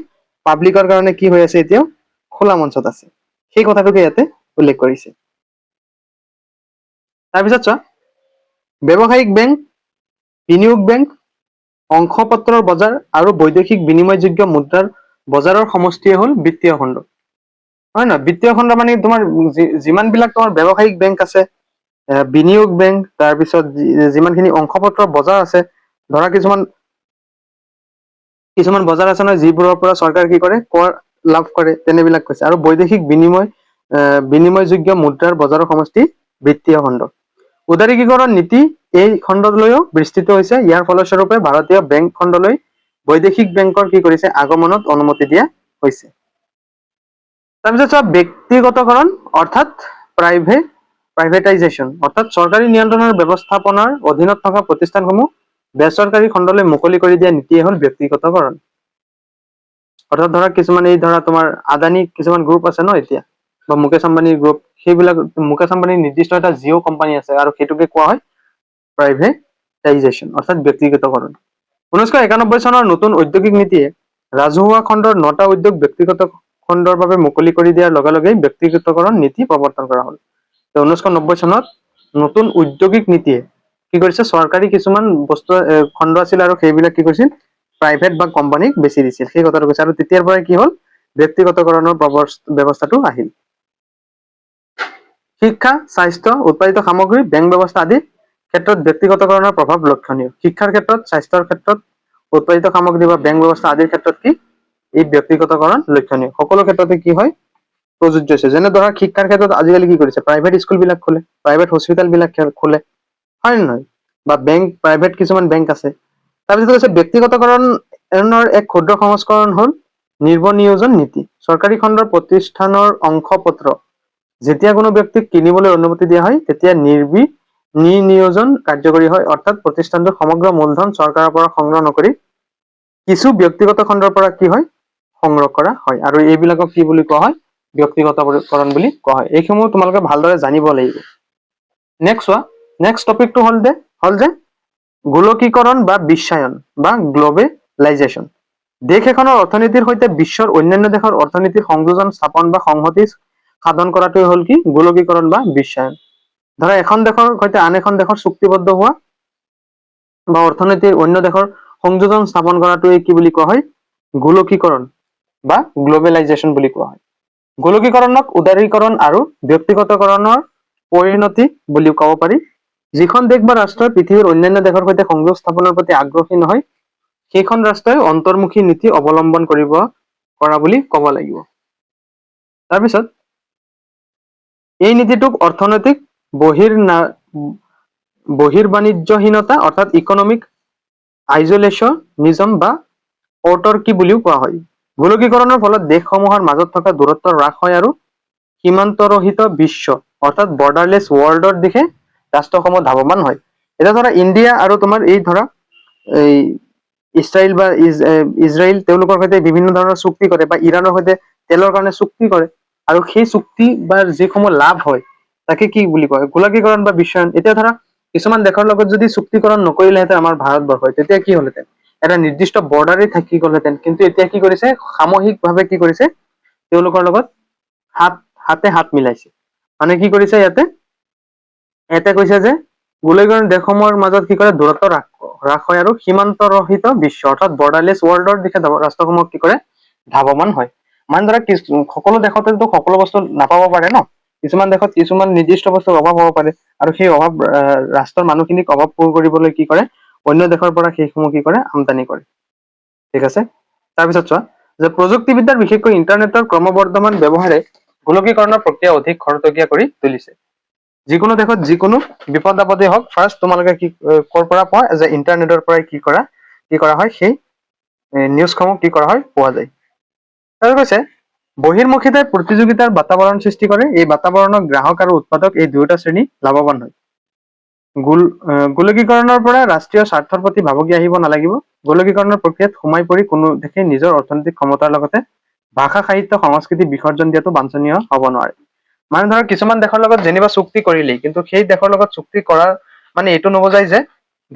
পাব্লিকৰ কাৰণে কি হৈ আছে এতিয়াও খোলা মঞ্চত আছে সেই কথাটোকে ইয়াতে উল্লেখ কৰিছে। তাৰপিছত চোৱা ব্যৱসায়িক বেংক বিনিয়োগ বেংক অংশপত্ৰৰ বজাৰ আৰু বৈদেশিক বিনিময়যোগ্য মুদ্ৰাৰ বজাৰৰ সমষ্টিয়ে হ'ল বিত্তীয় খণ্ড। হয় নহয় বিত্তীয় খণ্ড মানে তোমাৰ যিমানবিলাক তোমাৰ ব্যৱসায়িক বেংক আছে বিনিয়োগ বেংক তাৰপিছত যিমানখিনি অংশপত্ৰৰ বজাৰ আছে ধৰা কিছুমান বজাৰ আছে নহয় যিবোৰৰ পৰা চৰকাৰে কি কৰে কৰ লাভ কৰে তেনেবিলাক কৈছে। আৰু বৈদেশিক বিনিময়যোগ্য মুদ্ৰাৰ বজাৰৰ সমষ্টি বিত্তীয় খণ্ড। উদাৰীকৰণ নীতি এই খণ্ডলৈও বিস্তৃত হৈছে। ইয়াৰ ফলস্বৰূপে ভাৰতীয় বেংক খণ্ডলৈ বৈদেশিক বেংকৰ কি কৰিছে আগমনত অনুমতি দিয়া হৈছে। তাৰপিছত চোৱা ব্যক্তিগতকৰণ অৰ্থাৎ প্ৰাইভেটাইজেশ্যন অৰ্থাৎ চৰকাৰী নিয়ন্ত্ৰণৰ ব্যৱস্থাপনাৰ অধীনত থকা প্ৰতিষ্ঠানসমূহ বেচৰকাৰী খণ্ডলৈ মুকলি কৰি দিয়া নীতিয়ে হ'ল ব্যক্তিগতকৰণ। অৰ্থাৎ ধৰা কিছুমান এই ধৰা তোমাৰ আদানী কিছুমান গ্ৰুপ আছে ন এতিয়া, বা মুকেশ আম্বানীৰ গ্ৰুপ, সেইবিলাক মুকেশ আম্বানীৰ নিৰ্দিষ্ট এটা জিঅ' কোম্পানী আছে আৰু সেইটোকে কোৱা হয় প্ৰাইভেটাইজেশ্যন অৰ্থাৎ ব্যক্তিগতকৰণ। 1991 চনৰ নতুন ঔদ্যোগিক নীতিয়ে ৰাজহুৱা খণ্ডৰ 9টা উদ্যোগ ব্যক্তিগত খণ্ডৰ বাবে মুকলি কৰি দিয়াৰ লগে লগেই ব্যক্তিগতকৰণ নীতি প্ৰৱৰ্তন কৰা হ'ল। 1990 চনত নতুন ঔদ্যোগিক নীতিয়ে কি কৰিছে, চৰকাৰী কিছুমান বস্তু খণ্ড আছিল আৰু সেইবিলাক কি কৰিছিল প্ৰাইভেট বা কোম্পানীক বেছি দিছিল, সেই কথাটো কৈছে। আৰু তেতিয়াৰ পৰাই কি হ'ল ব্যক্তিগতকৰণৰ ব্যৱস্থাটো আহিল। শিক্ষা, স্বাস্থ্য, উৎপাদিত সামগ্ৰী, বেংক ব্যৱস্থা আদি ক্ষেত্ৰত ব্যক্তিগতকৰণৰ প্ৰভাৱ লক্ষণীয়। শিক্ষাৰ ক্ষেত্ৰত, স্বাস্থ্যৰ ক্ষেত্ৰত, উৎপাদিত সামগ্ৰী বা বেংক ব্যৱস্থা আদিৰ ক্ষেত্ৰত কি এই ব্যক্তিগতকৰণ লক্ষণীয়। সকলো ক্ষেত্ৰতে কি হয় প্ৰযোজ্য হৈছে। যেনে ধৰা শিক্ষাৰ ক্ষেত্ৰত আজিকালি কি কৰিছে, প্ৰাইভেট স্কুল বিলাক খোলে, প্ৰাইভেট হস্পিটেল বিলাক খোলে, হয় নে নহয়, বা বেংক, প্ৰাইভেট কিছুমান বেংক আছে। তাৰপিছত হৈছে ব্যক্তিগতকৰণৰ এক ক্ষুদ্ৰ সংস্কৰণ হ'ল নিৰ্বনিয়োজন নীতি। চৰকাৰী খণ্ডৰ প্ৰতিষ্ঠানৰ অংশপত্ৰ যেতিয়া কোনো ব্যক্তিক কিনিবলৈ অনুমতি দিয়া হয় তেতিয়া নিৰ্নিয়োজন কাৰ্যকৰী হয়। অৰ্থাৎ প্ৰতিষ্ঠানটোৰ সমগ্ৰ মূলধন চৰকাৰৰ পৰা সংগ্ৰহ নকৰি কিছু ব্যক্তিগত খণ্ডৰ পৰা কি হয় সংগ্ৰহ কৰা হয়, আৰু এইবিলাকক কি বুলি কোৱা হয় ব্যক্তিগতকৰণ বুলি কোৱা হয়। এইসমূহ তোমালোকে ভালদৰে জানিব লাগিব। নেক্সট চোৱা, নেক্সট টপিকটো হ'ল যে গোলকীকৰণ বা বিশ্বায়ন বা গ্লবেলাইজেশ্যন। দেশ এখনৰ অৰ্থনীতিৰ সৈতে বিশ্বৰ অন্যান্য দেশৰ অৰ্থনীতিৰ সংযোজন স্থাপন বা সংহতি সাধন কৰাটোৱে হ'ল কি গোলকীকৰণ বা বিশ্বায়ন। ধৰা এখন দেশৰ সৈতে আন এখন দেশৰ চুক্তিবদ্ধ হোৱা বা অৰ্থনীতিৰ অন্য দেশৰ সংযোজন স্থাপন কৰাটোৱে কি বুলি কোৱা হয় গোলকীকৰণ বা গ্লবেলাইজেশ্যন বুলি কোৱা হয়। গোলকীকৰণক উদাৰীকৰণ আৰু ব্যক্তিগতকৰণৰ পৰিণতি বুলিও ক'ব পাৰি। যিখন দেশ বা ৰাষ্ট্ৰই পৃথিৱীৰ অন্যান্য দেশৰ সৈতে সংযোগ স্থাপনৰ প্ৰতি আগ্ৰহী নহয় সেইখন ৰাষ্ট্ৰই অন্তৰ্মুখী নীতি অৱলম্বন কৰা বুলি ক'ব লাগিব। তাৰপিছত এই নীতিটোক অৰ্থনৈতিক বহিৰ্বাণিজ্যহীনতা অৰ্থাৎ ইকনমিক আইজলেশ্যনিজম বা অটৰ্কি বুলিও কোৱা হয়। গোলকীকৰণৰ ফলত দেশসমূহৰ মাজত থকা দূৰত্ব হ্ৰাস হয় আৰু সীমান্তৰহিত বিশ্ব অৰ্থাৎ বৰ্ডাৰলেছ ৱৰ্ল্ডৰ দিশে ৰাষ্ট্ৰসমূহ ধাৱমান হয়। এতিয়া ধৰা ইণ্ডিয়া আৰু তোমাৰ এই ধৰা এই ইজৰাইল তেওঁলোকৰ সৈতে বিভিন্ন ধৰণৰ চুক্তি কৰে, বা ইৰাণৰ সৈতে তেলৰ কাৰণে চুক্তি কৰে, আৰু সেই চুক্তি বা যিসমূহ লাভ হয় তাকে কি বুলি কয় গোলকীকৰণ বা বিশ্বায়ন। এতিয়া ধৰা কিছুমান দেশৰ লগত যদি চুক্তিকৰণ নকৰিলেহেঁতেন আমাৰ ভাৰতবৰ্ষই, তেতিয়া কি হলহেঁতেন এটা নিৰ্দিষ্ট বৰ্ডাৰে থাকি গলহেঁতেন। কিন্তু এতিয়া কি কৰিছে সামূহিকভাৱে কি কৰিছে তেওঁলোকৰ লগত হাতে হাত মিলাইছে। মানে কি কৰিছে ইয়াতে কৈছে যে গোলকীকৰণ দেশসমূহৰ মাজত কি কৰে দূৰত্ব হ্ৰাস হয় আৰু সীমান্তৰহিত বিশ্ব অৰ্থাৎ বৰ্ডাৰলেছ ৱৰ্ল্ডৰ দিশে ৰাষ্ট্ৰসমূহ কি কৰে ধাৱমান হয়। মানে ধৰা সকলো দেশতেতো সকলো বস্তু নাপাব পাৰে ন, কিছুমান দেশত কিছুমান নিৰ্দিষ্ট বস্তুৰ অভাৱ হ'ব পাৰে, আৰু সেই অভাৱ ৰাষ্ট্ৰৰ মানুহখিনিক অভাৱ পূৰ কৰিবলৈ কি কৰে অন্য দেশৰ পৰা সেইসমূহ কি কৰে আমদানি কৰে। ঠিক আছে। তাৰপিছত চোৱা যে প্ৰযুক্তিবিদ্যাৰ বিশেষকৈ ইন্টাৰনেটৰ ক্ৰমবৰ্ধমান ব্যৱহাৰে গোলকীকৰণৰ প্ৰক্ৰিয়া অধিক খৰতকীয়া কৰি তুলিছে। যিকোনো দেশত যিকোনো বিপদ আপদে হওক ফাৰ্ষ্ট তোমালোকে কি কৰ পৰা পোৱা যে ইন্টাৰনেটৰ পৰাই কি কৰা হয় সেই নিউজসমূহ কি কৰা হয় পোৱা যায়। তাৰ কৈছে বহিৰ্মুখিতাই প্ৰতিযোগিতাৰ বাতাবৰণ সৃষ্টি কৰে। এই বাতাবৰণত গ্ৰাহক আৰু উৎপাদক এই দুয়োটা শ্ৰেণী লাভৱান হয়। গোলকীকৰণৰ পৰা ৰাষ্ট্ৰীয় স্বাৰ্থৰ প্ৰতি ভাবুকি আহিব নালাগিব। গোলকীকৰণৰ প্ৰক্ৰিয়াত সোমাই পৰি কোনো দেশে নিজৰ অৰ্থনৈতিক ক্ষমতাৰ লগতে ভাষা সাহিত্য সংস্কৃতি বিসৰ্জন দিয়াটো বাঞ্ছনীয় হ'ব নোৱাৰে। মানে ধৰক কিছুমান দেশৰ লগত যেনিবা চুক্তি কৰিলেই, কিন্তু সেই দেশৰ লগত চুক্তি কৰাৰ মানে এইটো নবজায় যে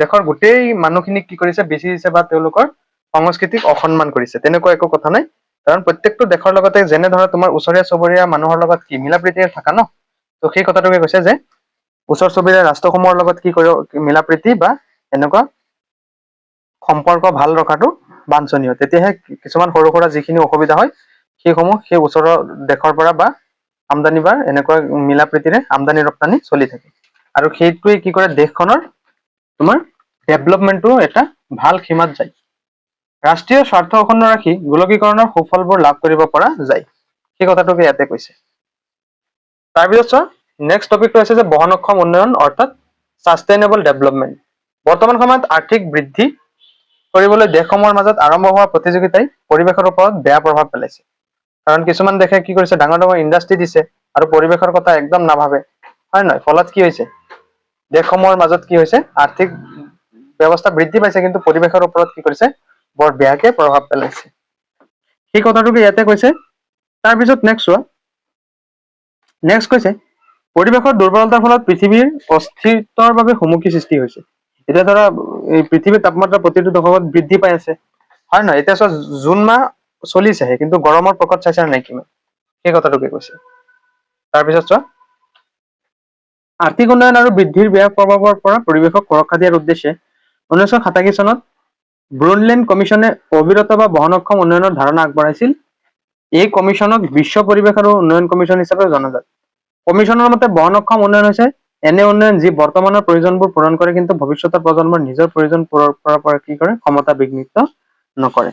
দেশৰ গোটেই মানুহখিনিক কি কৰিছে বেছি দিছে বা তেওঁলোকৰ সংস্কৃতিক অসন্মান কৰিছে, তেনেকুৱা একো কথা নাই। কাৰণ প্ৰত্যেকটো দেশৰ লগতে যেনে ধৰা তোমাৰ ওচৰীয়া চুবুৰীয়া মানুহৰ লগত কি মিলা প্ৰীতিৰে থাকা ন, ত সেই কথাটোকে কৈছে যে ওচৰ চুবুৰীয়া ৰাষ্ট্ৰসমূহৰ লগত কি কৰিব মিলা প্ৰীতি বা এনেকুৱা সম্পৰ্ক ভাল ৰখাটো বাঞ্ছনীয়। তেতিয়াহে কিছুমান সৰু সুৰা যিখিনি অসুবিধা হয় সেইসমূহ সেই ওচৰৰ দেশৰ পৰা বা আমদানি বা এনেকুৱা মিলা প্ৰীতিৰে আমদানি ৰপ্তানি চলি থাকে, আৰু সেইটোৱে কি কৰে দেশখনৰ তোমাৰ ডেভেলপমেন্টটো এটা ভাল সীমাত যায়। ৰাষ্ট্ৰীয় স্বাৰ্থ অক্ষুণ্ণ ৰাখি গোলকীকৰণৰ সুফলবোৰ লাভ কৰিব পৰা যায়, সেই কথাটোকে ইয়াতে কৈছে। তাৰপিছত চোৱা নেক্সট টপিকটো হৈছে যে বহনক্ষম উন্নয়ন অৰ্থাৎ ছাষ্টেইনেবল ডেভেলপমেন্ট। বৰ্তমান সময়ত আৰ্থিক বৃদ্ধি কৰিবলৈ দেশসমূহৰ মাজত আৰম্ভ হোৱা প্ৰতিযোগিতাই পৰিৱেশৰ ওপৰত বেয়া প্ৰভাৱ পেলাইছে। কাৰণ কিছুমান দেশে কি কৰিছে, ডাঙৰ ডাঙৰ ইণ্ডাষ্ট্ৰি দিছে আৰু পৰিৱেশৰ কথা একদম নাভাবে, হয় নহয়? ফলত কি হৈছে, দেশসমূহৰ মাজত কি হৈছে, আৰ্থিক ব্যৱস্থা বৃদ্ধি পাইছে কিন্তু পৰিৱেশৰ ওপৰত কি কৰিছে, বৰ বেয়াকে প্ৰভাৱ পেলাইছে। সেই কথাটোকে ইয়াতে কৈছে। তাৰপিছত নেক্সট চোৱা, নেক্সট কৈছে পৰিৱেশৰ দুৰ্বলতাৰ ফলত পৃথিৱীৰ অস্তিত্বৰ বাবে হুমকি সৃষ্টি হৈছে। এতিয়া ধৰা এই পৃথিৱীৰ তাপমাত্ৰা প্ৰতিটো দশকত বৃদ্ধি পাই আছে, হয় নহয়? এতিয়া চোৱা জুন মাহ চলিছেহে কিন্তু গৰমৰ প্ৰকট চাইছে নাই কিমান, সেই কথাটোকে কৈছে। তাৰপিছত চোৱা, আৰ্থিক উন্নয়ন আৰু বৃদ্ধিৰ বেয়া প্ৰভাৱৰ পৰা পৰিৱেশক সুৰক্ষা দিয়াৰ উদ্দেশ্যে 1987 চনত ব্ৰুনলেণ্ড কমিশনে অবিৰত বা বহনক্ষম উন্নয়নৰ ধাৰণা আগবঢ়াইছিল। এই কমিশনক বিশ্ব পৰিৱেশ আৰু উন্নয়ন কমিশন হিচাপে জনাজাত। কমিশনৰ মতে বহনক্ষম উন্নয়ন হৈছে এনে উন্নয়ন যি বৰ্তমানৰ প্ৰয়োজনবোৰ পূৰণ কৰে কিন্তু ভৱিষ্যতৰ প্ৰজন্মৰ নিজৰ প্ৰয়োজন পূৰণ কৰা কি কৰে, ক্ষমতা বিঘ্নিত নকৰে।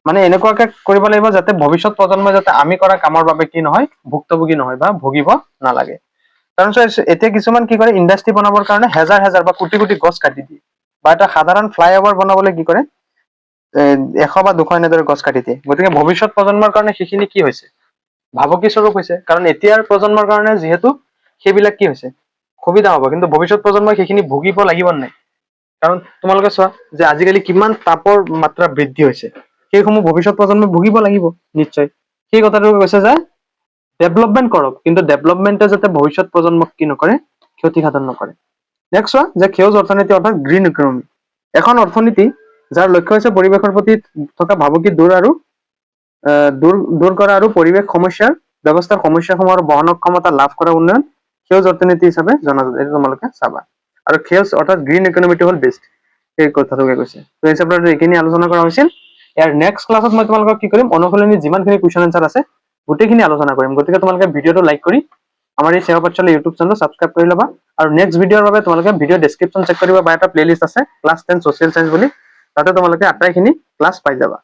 মানে এনেকুৱাকে কৰিব লাগিব যাতে ভৱিষ্যত প্ৰজন্মই যাতে আমি কৰা কামৰ বাবে কি নহয়, ভুক্তভোগী নহয় বা ভুগিব নালাগে। কাৰণ এতিয়া কিছুমান কি কৰে, ইণ্ডাষ্ট্ৰি বনাবৰ কাৰণে হেজাৰ হেজাৰ বা কোটি কোটি গছ কাটি দিয়ে, বা এটা সাধাৰণ ফ্লাইঅভাৰ বনাবলৈ কি কৰে 100 বা 200 এনেদৰে গছ কাটি দিয়ে। গতিকে ভৱিষ্যত প্ৰজন্মৰ কাৰণে সেইখিনি কি হৈছে, ভাবুকি স্বৰূপ হৈছে। কাৰণ এতিয়াৰ প্ৰজন্মৰ কাৰণে যিহেতু সেইবিলাক কি হৈছে, সুবিধা হ'ব, কিন্তু ভৱিষ্যত প্ৰজন্মই সেইখিনি ভুগিব লাগিব নাই। কাৰণ তোমালোকে চোৱা যে আজিকালি কিমান তাপৰ মাত্ৰা বৃদ্ধি হৈছে, সেইসমূহ ভৱিষ্যত প্ৰজন্মই ভুগিব লাগিব নিশ্চয়। সেই কথাটো কৈছে যে ডেভেলপমেণ্ট কৰক, কিন্তু ডেভেলপমেণ্টে যাতে ভৱিষ্যত প্ৰজন্মক কি নকৰে, ক্ষতিসাধন নকৰে। নেক্সট চোৱা যে সেউজ অৰ্থনীতি অৰ্থাৎ গ্ৰীণ ইকনমি। এখন অৰ্থনীতি যাৰ লক্ষ্য হৈছে পৰিৱেশৰ প্ৰতি থকা ভাবুকি দূৰ কৰা আৰু পৰিৱেশ সমস্যাৰ ব্যৱস্থাৰ সমস্যাসমূহৰ বহনক্ষমতা লাভ কৰা উন্নয়ন সেউজ অৰ্থনীতি হিচাপে জনাজাত। এইটো তোমালোকে চাবা। আৰু সেউজ অৰ্থাৎ গ্ৰীণ ইকনমিটো হ'ল বেষ্ট, সেই কথাটোকে কৈছে। তো এই চেপ্টাৰটো এইখিনি আলোচনা কৰা হৈছিল। ইয়াৰ নেক্সট ক্লাছত মই তোমালোকক কি কৰিম, অনুশীলনী যিমানখিনি কুৱেশ্যন এনচাৰ আছে গোটেইখিনি আলোচনা কৰিম। গতিকে তোমালোকে ভিডিঅ'টো লাইক কৰি আমাৰ এই সেৱা পাঠশালা ইউটিউব চেনেল ছাবস্ক্ৰাইব কৰি ল'বা। আৰু নেক্সট ভিডিঅ'ৰ বাবে তোমালোকে ভিডিঅ' ডেছক্ৰিপশ্যন চেক কৰিবা, বা এটা প্লেলিষ্ট আছে ক্লাছ 10 ছ'চিয়েল চায়েন্স বুলি, তাতে তোমালোকে আটাইখিনি ক্লাছ পাই যাবা।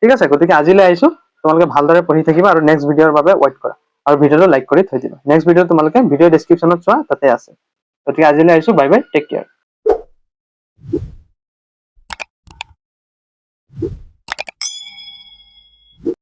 ঠিক আছে, গতিকে আজিলৈ আহিছো। তোমালোকে ভালদৰে পঢ়ি থাকিবা আৰু নেক্সট ভিডিঅ'ৰ বাবে ৱেইট কৰা, আৰু ভিডিঅ'টো লাইক কৰি থৈ দিবা। নেক্সট ভিডিঅ' তোমালোকে ভিডিঅ' ডেছক্ৰিপশ্যনত চোৱা, তাতে আছে। গতিকে আজিলৈ আহিছো, বাই বাই, টেক কেয়াৰ।